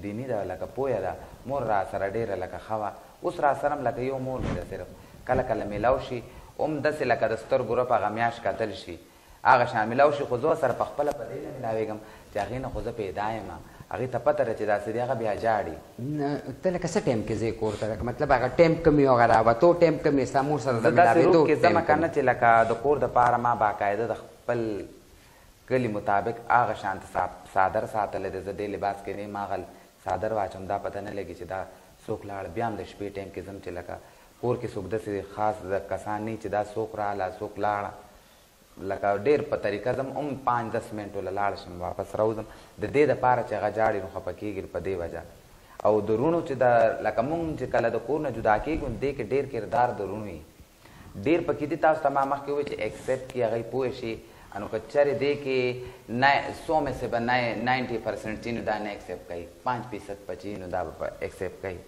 دیني ده لکه پویه ده، مور را سره ډېره لکه ښه وه. اوس را سره هم لکه یو مور مې ده صرف کله کله میلاو شي هم داسې لکه د سترګو رپ هغه میاشت کتل شي هغه شان میلاو شي، خو زه سره په خپله په دې نه میلاوېږم چې هغې نه خو زه پیدا یم، هغې ته پته ده چې داسې دی هغه بیا جاړي. ته لکه څه ټایم کې ځې کور ته مطلب هغه ټایم کم وي هغه راوتو ټایم کم وي ستا مور سره د میلاوېدو کې ځمه که نه چې لکه د کور دپاره ما باقاعده د خپل کلي مطابق هغه شانته څادر ساتلی دی. زه دې لباس کې نه یم هغه څادر واچوم دا پته نه لګي چې دا څوک لاړ. بیا هم د شپې ټایم کې ځم چې لکه کور کې څوک داسې خاص کسان نه چې دا څوک راغله څوک لاړه لکه ډېر په طریقه ځم هم 5-10 منټو له لاړ شم واپس راوځم د دې دپاره چې هغه جاړي نو خفه کېږي په دې وجه. او د رونو چې د لکه مونږ چې کله د کور نه جدا کېږو نو دې کې ډېر کردار د رونو وي ډېر پکې دي. تاسو ته ما مخکې ووایي چې ایکسپټ کړي هغوی پوه شي نو که چېرې دې کې 100 میں سے به 90% چې نو دا نه ایکسپټ کوي 5% بچي نو دا به ایکسپټ کوي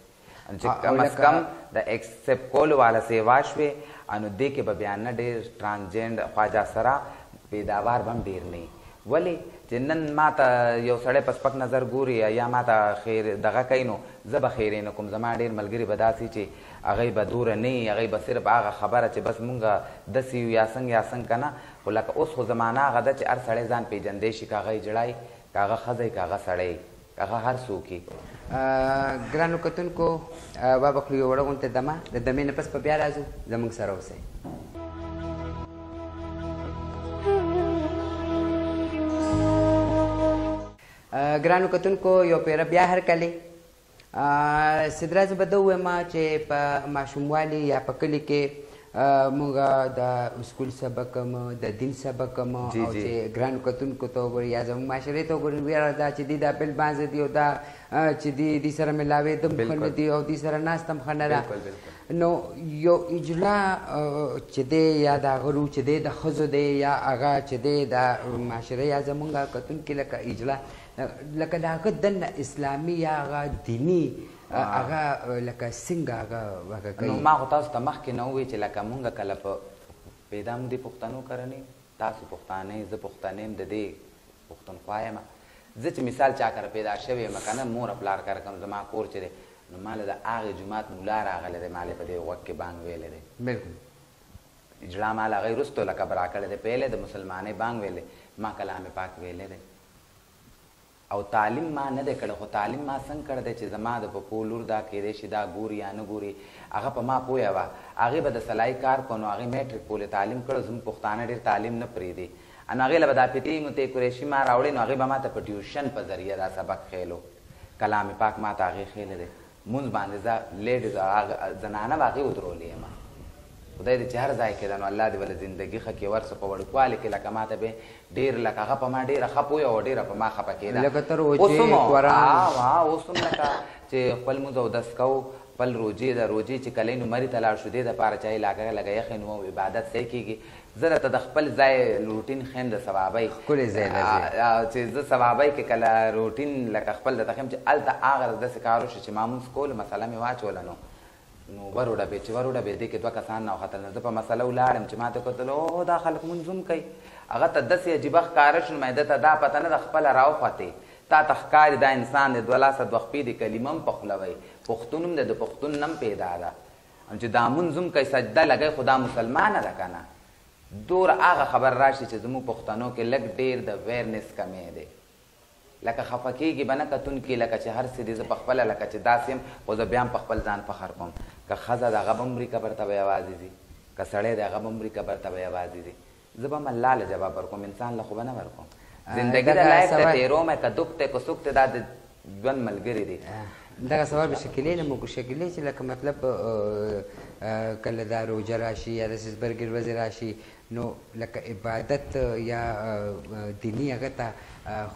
چې کم از کم د ایکسپټ کولو والا سیوا شوې نو دې کې به بیا نه ډېر ټرانسجنډ خواجه سره پیداوار به هم ډېر نه وي. ولې چې نن ما ته یو سړی په سپک نظر ګوري یا ما ته خیر دغه کوي نو زه به خیرې نه کوم. زما ډېر ملګري به داسې چې هغوی به دوره نه وي هغوی به صرف هغه خبره چې بس مونږ داسې یو یا څنګه که نه. خو لکه اوس خو زمانه هغه ده چې هر سړی ځان پېژندی شي که هغه جړی که هغه ښځی که هغه سړی که هغه هر څوک وي. ګرانو کتونکو وبخلو یو وړه غونته دمه د دمې نه پس په بیا راځو زموږ سره اوسئ. ګرانو کتونکو یو پیره بیا هر کلی سدره زه به ده ووایم چې په ماشوموالي یا په کلي کې مونږ د اسکول سبق هم د دین سبق هم او چې ګرانو کتونکو ته وګورئ یا زموږ معاشرې ته وګورئ ویره دا چې دوی دا بل بانځه دي او دا چې دوی سره ملاوېدم ښه نه دي او دوی سره ناسته هم ښه نه ده نو یو اجلا چې دی یا د هغه روح چې دی د ښځو دی یا هغه چې دی د معاشرې یا زمونږ کتونکي لکه اجلا لکه د هغه دننه اسلامي یا هغه دیني هغه لکه څنګه هغه کوي نو ما خو تاسو ته مخکې نه ووایي چې لکه مونږ کله په پیدا هم د پښتنو کرنې تاسو پښتانه زه پښتنه یم د دې پښتونخوا یم زه چې مثال چا کره پیدا شوی یم که نه مور پلار کره کوم زما کور چې دی نو ما له د هغې جومات مولا راغلی دی ما له په دې غوږ کې بانګ ویلی دی بلکل اجړا ما له هغې وروستو لکه برا کړی دی پهلی د مسلمانۍ بانګ ویلی ما کلام پاک ویلی دی او تعلیم ما نه دی کړی خو تعلیم ما څنګه کړی دی چې زما د پپو لور دا کیدی شي دا ګوري یا نه ګوري هغه په ما پوهه وه هغې به د سلایي کار کو نو هغې میټرک پورې تعلیم کړی زموږ پښتانه ډېر تعلیم نه پرېږدي نو هغې له به دا پتې متې قریشي ما راوړی نو هغې به ما ته په ټیوشن په ذریعه دا سبق ښیلو کلام پاک ما ته هغې ښیلی دی مونځ باندې زه لیډیز زنانه به هغې ودرولې یم خدای دې چې هر ځای کې ده نو الله دې ولې زندګي ښه کړي ورسه په وړوکوالي کې لکه ما ته به ډېر لکه هغه په ما ډېره ښه پوهه او ډېره په ما خفه کېده اوس هم لکه چې خپل مونځ اودس کوو خپل روجې د روجې چې کلی نو مري ته لاړ شو دې دپاره چې علاقه لږه یخې نو عبادت صحیح کېږي زه درته د خپل ځای روټین ښیم د ثوابۍ چې زه ثوابۍ کې کله روټین لکه خپل درته ښیم چې هلته هغه داسې کار وشو چې ما مونځ کولو مسله مې واچوله نو وروډبې چې وروډبې دې کې دوه کسان نه وختل نو زه په مسله ولاړم چې ما ته کتل او دا خلک مونځ هم کوي هغه ته داسې عجیبه ښکاره شو نو ده ته دا پته نه ده خپله راوختې تا ته ښکاري دا انسان دی دوه لاسه دوه خپې د کلمه هم پخلوئ پښتون هم دی د پښتون نه هم پیدا ده چې دا مونځ هم کوي سجده لګوي خو دا مسلمانه ده که نه دور هغه خبر راشي چې زموږ پښتنو کې لږ ډېر د ویرنس کمی دی لکه خفه کېږي به نه کتونکي لکه چې هر څه دي زه په خپله لکه چې داسې یم خو زه بیا هم په خپل ځان فخر کوم که ښځه د هغه به مري قبر ته به یوازې ځي که سړی د هغه به مري قبر ته به یوازې ځي زه به هم الله له جواب ورکوم انسان له خو به نه ورکوم زندګي د لایف ته تېروم که دک دی که څوک دی دا د ژوند ملګري دی دغه سوال به شکیلې نه موږ شکیلې چې لکه مطلب کله دا روژه راشي یا داسې زبرګې ورځې راشي نو لکه عبادت یا دیني هغه ته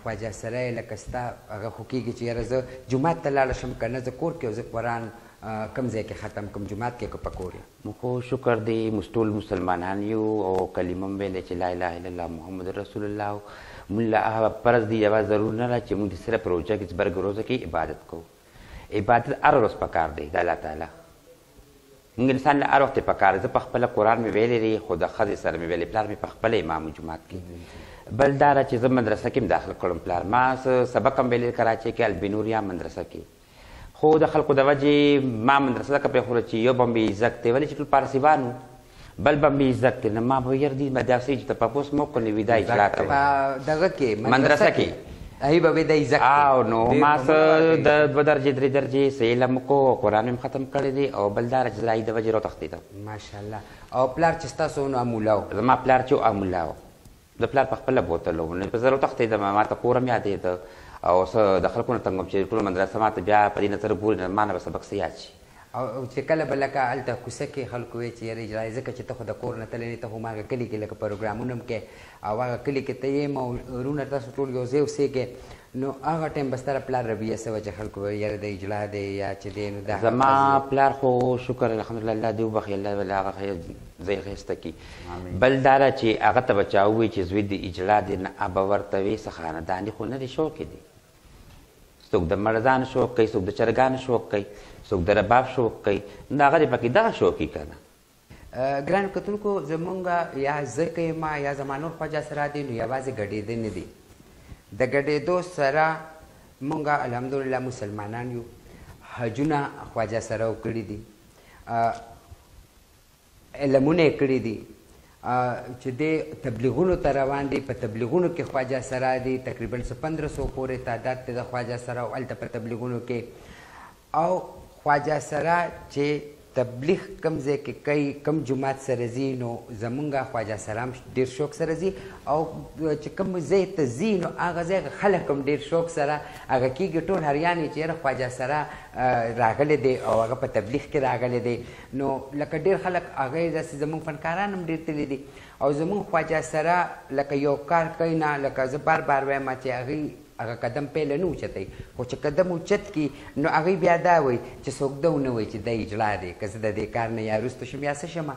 خواجه سری لکه ستا هغه خو کېږي چې یاره زه جومات ته لاړه شم که نه زه کور کې او زه قرآن کم ځای کې ختم کم جومات کې که په کور یم موږ خو شکر دی موږ ټول مسلمانان یو او کلمه م ویلی چې لا اله الا الله محمد رسول الله موږ له هغه فرض دی یوه ضرور نه ده چې موږ د صرف روژه کې زبرګ روژه کې عبادت کوو عبادت هر ورځ پکار دی د الله تعالی موږ انسان له هر وخت یې پکار دی زه په خپله قرآن مې ویلی دی خو د ښځې سره مې ویلی پلار مې په خپله امام جومات کې بل دا ده چې زه مدرسه کې هم داخل کړم پلار ما سبق هم ویلی کراچۍ کې البنوریا مدرسه کې خو د خلکو د وجې ما مدرسه ځکه پرېښوده چې یو به مې عزت دی ولې چې ټول پارسیبان وو بل به مې عزت دی نه ما به ویل دي مدرسې چې ته تپوس مه وکړو نو وي دا اجلا کوي دغه کې مدرسه کې هغې به وي د عزت او نو ما څه د 2 درجې 3 درجې څه علم وکړو قرآن مې ختم کړی دی او بل دا چې زه د وجې راوتښتېدم ماشاءالله او پلار چې ستاسو نو امولا و زما پلار چې امولا و د پلار په خپله بوتلو نو په زه راوتښتېدم ما ته کور هم یادېده او څه د خلکو نه تنګ وم چې ټوله مدرسه ما ته بیا په دې نظر ګوري نه ما نه به سبق څه یاد شي او چې کله به لکه هلته کوڅه کې خلکو وایي چې یاره اجرایې ځکه چې ته خو د کور نه تللی ته خو ما هغه کلي کې لکه پروګرامونه هم کوې او هغه کلي کې ته یم او ورونه تاسو ټول یو ځای اوسېږئ نو هغه ټایم به ستا پلار رویه څه وه چې خلکو وایي یاره د اجلا دی یا چې دی نو دا زما پلار خو شکر الحمدلله الله دې وبخي الله ولې هغه ځای ښایسته کړي بل دا ده چې هغه ته به چا ووایي چې زوی د اجلا دی نه به ورته وي څه خانداني خو نه دی شوقې دی څوک د مړزان شوق کوي څوک د چرګان شوق کوي څوک د رباب شوق کوي نو هغه دې پکې دغه شوقي که نه ګرانو کتونکو زمونږ یا زه که یم یا زما نور خواجه سره دی نو یوازې ګډېده نه دي د ګډېدو سره مونږ الحمدلله مسلمانان یو حجونه خواجه سره وکړي دي علمونه یې کړي دي چې د تبلیغونو ته روان دي په تبلیغونو کې خواجه سره دي تقریبا 1500 پورې تعداد دی د خواجه سره او هلته په تبلیغونو کې او خواجه سره چې تبلیغ کم ځای کې کوي کم جومات سره ځي نو زمونږ خواجه سلام ډېر شوق سره ځي او چې کوم ځای ته ځي نو هغه ځای خلک هم ډېر شوق سره هغه کېږي ټول هریان چې یاره خواجه سره راغلی دی او هغه په تبلیغ کې راغلی دی نو لکه ډېر خلک هغه داسې زمونږ فنکاران هم ډېر تللی دي او زمونږ خواجه سره لکه یو کار کوي نه لکه زه بار بار وایم چې هغې هغه قدم پیله نه اوچتوي خو چې قدم اوچت کي نو هغوی بیا دا وایي چې څوک ده ونه وایي چې دی اجلا دی که زه د دې کار نه یا وروسته شم یا څه شم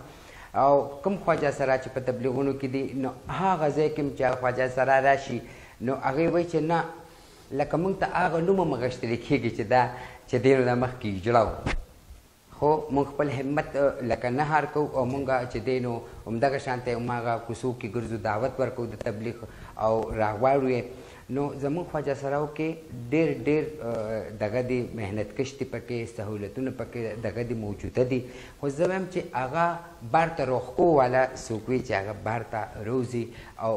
او کوم خواجه سره چې په تبلیغونو کې دي نو هغه ځای کې چې خواجه سره راشي نو هغوی وایي چې نه لکه موږ ته هغه نوم هم غښتلی کېږي چې دا چې دی نو دا مخکې اجلا و خو موږ خپل همت لکه نه هار کوو او موږ چې دی نو همدغه شانته هماغه کوڅو کې ګرځو دعوت ورکوو د تبلیغ او راغواړو یې نو زموږ خواجه سراو کې ډېر ډېر دغه دي محنت کش دي پکې سهولتونه پکې دغه دي موجوده دي خو زه وایم چې هغه بار ته روښکو والا څوک وي چې هغه بار ته روزي او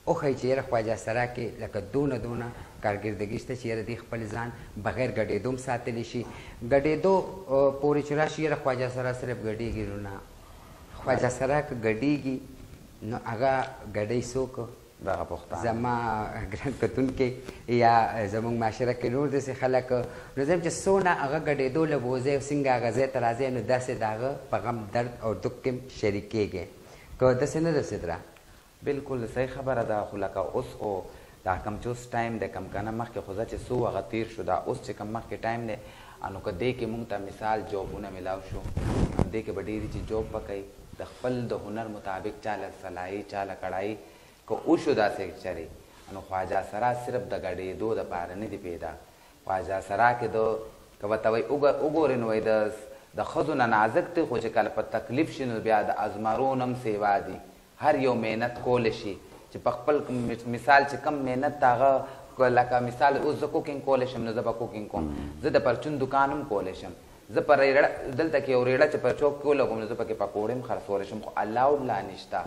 وښایي چې یاره خواجه سرا کې لکه دونه کارګردګي شته چې یاره دی خپل ځان بغیر ګډېدو هم ساتلی شي ګډېدو پورې چې راشي یاره خواجه سرا صرف ګډېږي نو نه خواجه سرا که ګډېږي نو هغه ګډۍ څوک دغه پښتانه زما ګران کتونکي یا زموږ معاشره کې نور داسې خلک نو زه یم چې څونه هغه ګډېدو له بوځئ او څنګه هغه ځای ته راځئ نو داسې د هغه په غم درد او دک کې شریکېږي که داسې نه ده سدره بالکل صحیح خبره ده خو لکه اوس خو دا کم چې اوس ټایم دی کم که نه مخکې خو زه چې څو هغه تېر شو دا اوس چې کم مخکې ټایم دی نو که دې کې مونږ ته مثال جوبونه میلاو شو دې کې به ډېرې چې جوب به کوي د خپل د هنر مطابق چاله سلایي چاله کړایي که وشو داسې چرې نو خواجه سرا صرف د ګډېدو دپاره نه دي پیدا خواجه سرا کې د که ورته وایي وګورئ نو وایي د ښځو نه نازک دی خو چې کله په تکلیف شي نو بیا د ازمرو نه هم سیوا دي هر یو محنت کولی شي چې په خپل مثال چې کم محنت د هغه لکه مثال اوس زه کوکینګ کولی شم نو زه به کوکینګ کوم زه د پرچون دکان هم کولی شم زه په دلته کې یو ریړه چې په چوک کې ولګوم نو زه پکې پکوړې هم خرڅولی شم خو الاؤډ لا نشته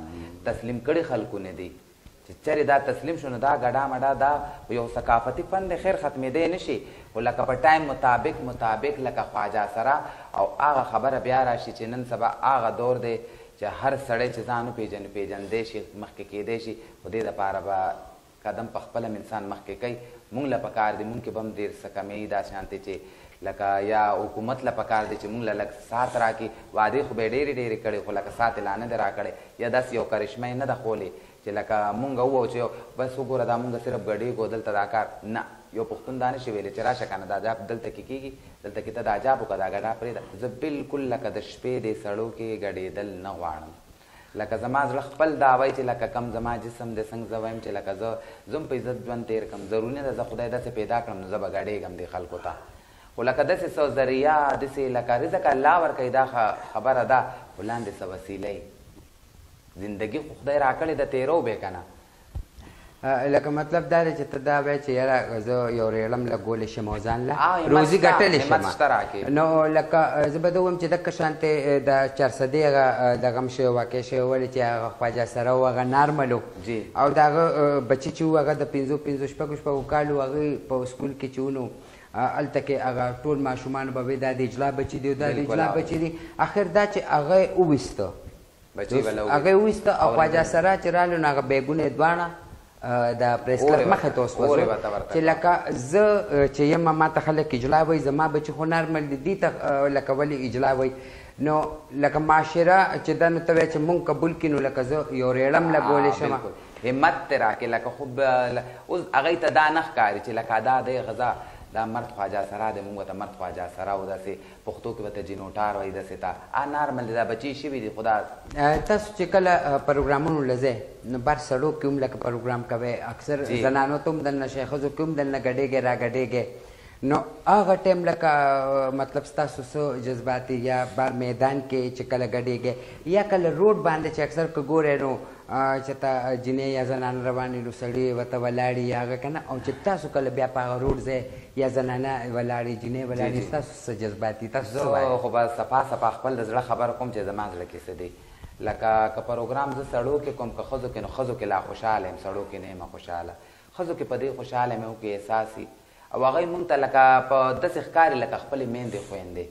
تسلیم کړي خلکو نه دي چې چېرې دا تسلیم شو نو دا ګډا مډا دا یو ثقافتي فن دی خیر ختمېدی نه شي خو لکه په ټایم مطابق لکه خواجه سره او هغه خبره بیا راشي چې نن سبا هغه دور دی چې هر سړی چې ځان وپېژندی شي مخکې کېدی شي خو دې دپاره به قدم په خپله انسان مخکې کوي مونږ له پکار دی مونږ کې به هم ډېر څه کمی دا شانتې چې لکه یا حکومت له پکار دی چې مونږ له لږ سات راکړي وعدې خو به یې ډېرې کړې خو لکه سات یې لا نه دی راکړی یا داسې یو کرشمه یې نه ده خولی چې لکه مونږ ووایو چې بس وګوره دا مونږ صرف ګډېږو دلته دا کار نه یو پښتون دا نشي ویلی چې راشه که نه دا جاب دلته کې کېږي دلته کې ته دا جاب وکړه دا ګډا پرېږده زه بالکل لکه د شپې دې سړو کې ګډېدل نه غواړم لکه زما زړه خپل دا وایي چې لکه کم زما جسم د څنګه زه وایم چې لکه زه هم په عزت ژوند تېر کړم ضروري نه ده زه خدای داسې پیدا کړم نو زه به ګډېږم دې خلکو ته خو لکه داسې څه ذریعه داسې لکه رزق الله ورکوي دا خبره ده خو لاندې څه وسیله زندګي خو خدای راکړې ده تېرو به که نه لکه مطلب دا دی چې ته دا وایې چې یاره زه یو ریړم لګولی شم او ځان له روزي ګټلی شم نو لکه زه به ده ووایم چې دقه شانتې د چارسدې هغه دغه هم شوی واقع شوی ولې چې هغه خواجه سره و هغه نارمل و او د هغه بچي چې و هغه د پنځو شپږو کالو هغوی په سکول کې چې ونو هلته کې هغه ټول ماشومان به وایي دا د اجلا بچي دي او دا د اجلا بچي دي اخر دا چې هغه یې وویسته هغه یې وویسته او خواجه سره چې رالو نو هغه بیګونه یې دواړه د پریس کلب مخې ته وسوځو چې لکه زه چې یم ما ته خلک اجلا وایي زما بچي خو نارمل دي دي ته لکه ولې اجلا وایي نو لکه معاشره چې دا نو ته وایې چې مونږ قبول کړي نو لکه زه یو ریړم لګولی شم همت ترې راکړې لکه خو اوس هغوی ته دا نه ښکاري چې لکه دا دی غذا دا مرد خواجه سرا دی مونږ ته مرد خواجه سرا و داسې پښتو کې به ته جینوټار وایي داسې ته نارمل دی دا بچي شوي دي خو دا تاسو چې کله پروګرامونو له ځئ نو بر سړو کې هم لکه پروګرام کوئ اکثر زنانو ته هم دلنه شی ښځو کې هم دلنه ګډېږئ را ګډېږئ نو هغه ټایم لکه مطلب ستاسو څه جذباتي یا بار میدان کې چې کله ګډېږئ یا کله روډ باندې چې اکثر که ګورئ نو چې ته جینۍ یا زنانه روانې نو سړي ورته ولاړې یا هغه که نه او چې تاسو کله بیا په هغه روډ ځئ یا زنانه ولاړې جینۍ ولاړې ستاسو څه جذباتي تاسو څه وایئ خو به صفا خپل د زړه خبره کوم چې زما زړه کې څه دی لکه که پروګرام زه سړو کې کوم که ښځو کې نو ښځو کې لا خوشحاله یم سړو کې نه یم خوشحاله ښځو کې په دې خوشحاله یم کې احساس وي او هغوی مونږ ته لکه په داسې ښکاري لکه خپلې میندې خویندې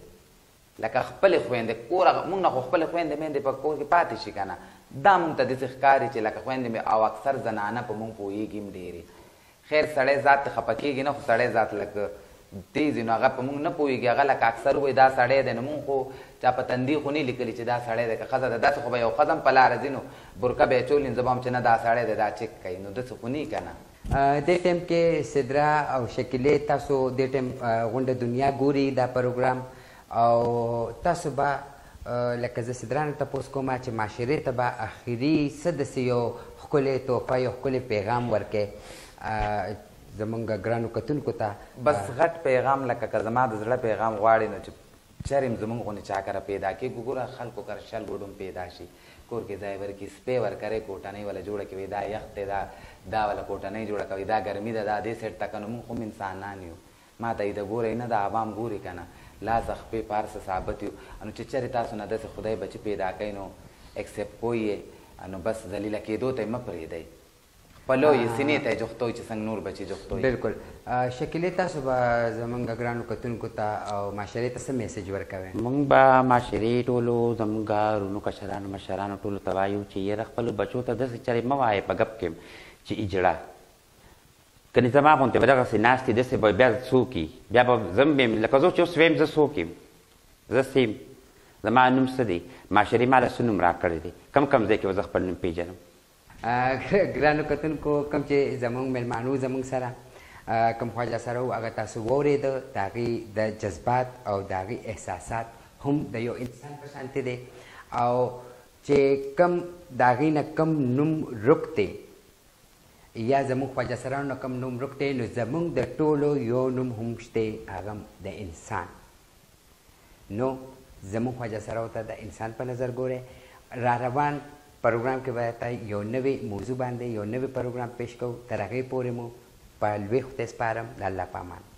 لکه خپلې خویندې کور موږ نه خو خپلې خویندې میندې په کور کې پاتې شي که نه دا موږ ته داسې ښکاري چې لکه خویندې مې او اکثر زنانه په موږ پوهېږي هم ډېرې خیر سړی ذات ته خفه کېږي نه خو سړی ذات لکه تیز نو هغه په موږ نه پوهېږي هغه لکه اکثر وایي دا سړی دی نو موږ خو چا په تندي خو نه لیکلي چې دا سړی دی که ښځه ده داسې خو به یو ښځه هم په لاره ځي نو برکه به یې چولي زه به هم چې نه دا سړی دی دا چک کوي نو داسې خو نه که نه دې ټایم کې سدره او شکیلې تاسو دې ټایم غونډه دنیا ګوري دا پروګرام او تاسو به لکه زه سدره نه تپوس کوم چې معاشرې ته به اخري څه داسې یو ښکلی تحفه یو ښکلی پیغام ورکړئ زمونږ ګرانو کتونکو ته بس غټ پیغام لکه که زما د زړه پیغام غواړي نو چې چرې زمونږ غوندې چا کره پیدا کړي ګوره خلکو کره شل ګوډم پیدا شي کور کې ځای ورکړي سپی ورکړی کوټنۍ والا جوړه کوي دا یخ دی دا والا کوټنۍ جوړه کوي دا ګرمي ده دا دې سیټ ته که نو موږ هم انسانان یو ما ته یې د ګورئ نه د عوام ګوري که نه لاس خپې په هر څه ثابت یو نو چې چرې تاسو نه داسې خدای بچي پیدا کوي نو اکسپټ کوئ نو بس ذلیله کېدو ته یې مه پرېږدئ پلو یې سینې ته یې جوختوئ چې څنګه نور بچي جوختوئ بلکل شکیلې تاسو به زمونږ ګرانو کتونکو ته او معاشرې ته څه میسج ورکوئ موږ به معاشرې ټولو زموږ رونو کشرانو مشرانو ټولو ته وایو چې یاره خپلو بچو ته داسې چرې مه وایې په ګپ کې چې اجړه کنې زما غوندې به دغسې ناست دي داسې به بیا څوک یي بیا به زه هم یم لکه زه چې اوس ویم زه څوک یم زه سیم زما نوم څه دی معاشرې ما له څه نوم راکړی دی کم کم ځای کې به زه خپل نوم پېژنم ګرانو کتونکو کوم چې زمونږ میلمانو زمونږ سره کوم خواجه سره و هغه تاسو واورېده د هغې د جذبات او د هغې احساسات هم د یو انسان په شانتې دی او چې کم د هغې نه کم نوم رک دی یا زمونږ خواجه سرانو نه کم نوم رک دی نو زمونږ د ټولو یو نوم هم شته هغه د انسان نو زمونږ خواجه سراو ته د انسان په نظر ګورئ را روان پروګرام کې به ته یو نوې موضوع باندې یو نوې پروګرام پیش کوو تر هغې پورې مو په لوی خدای سپارم د الله په امان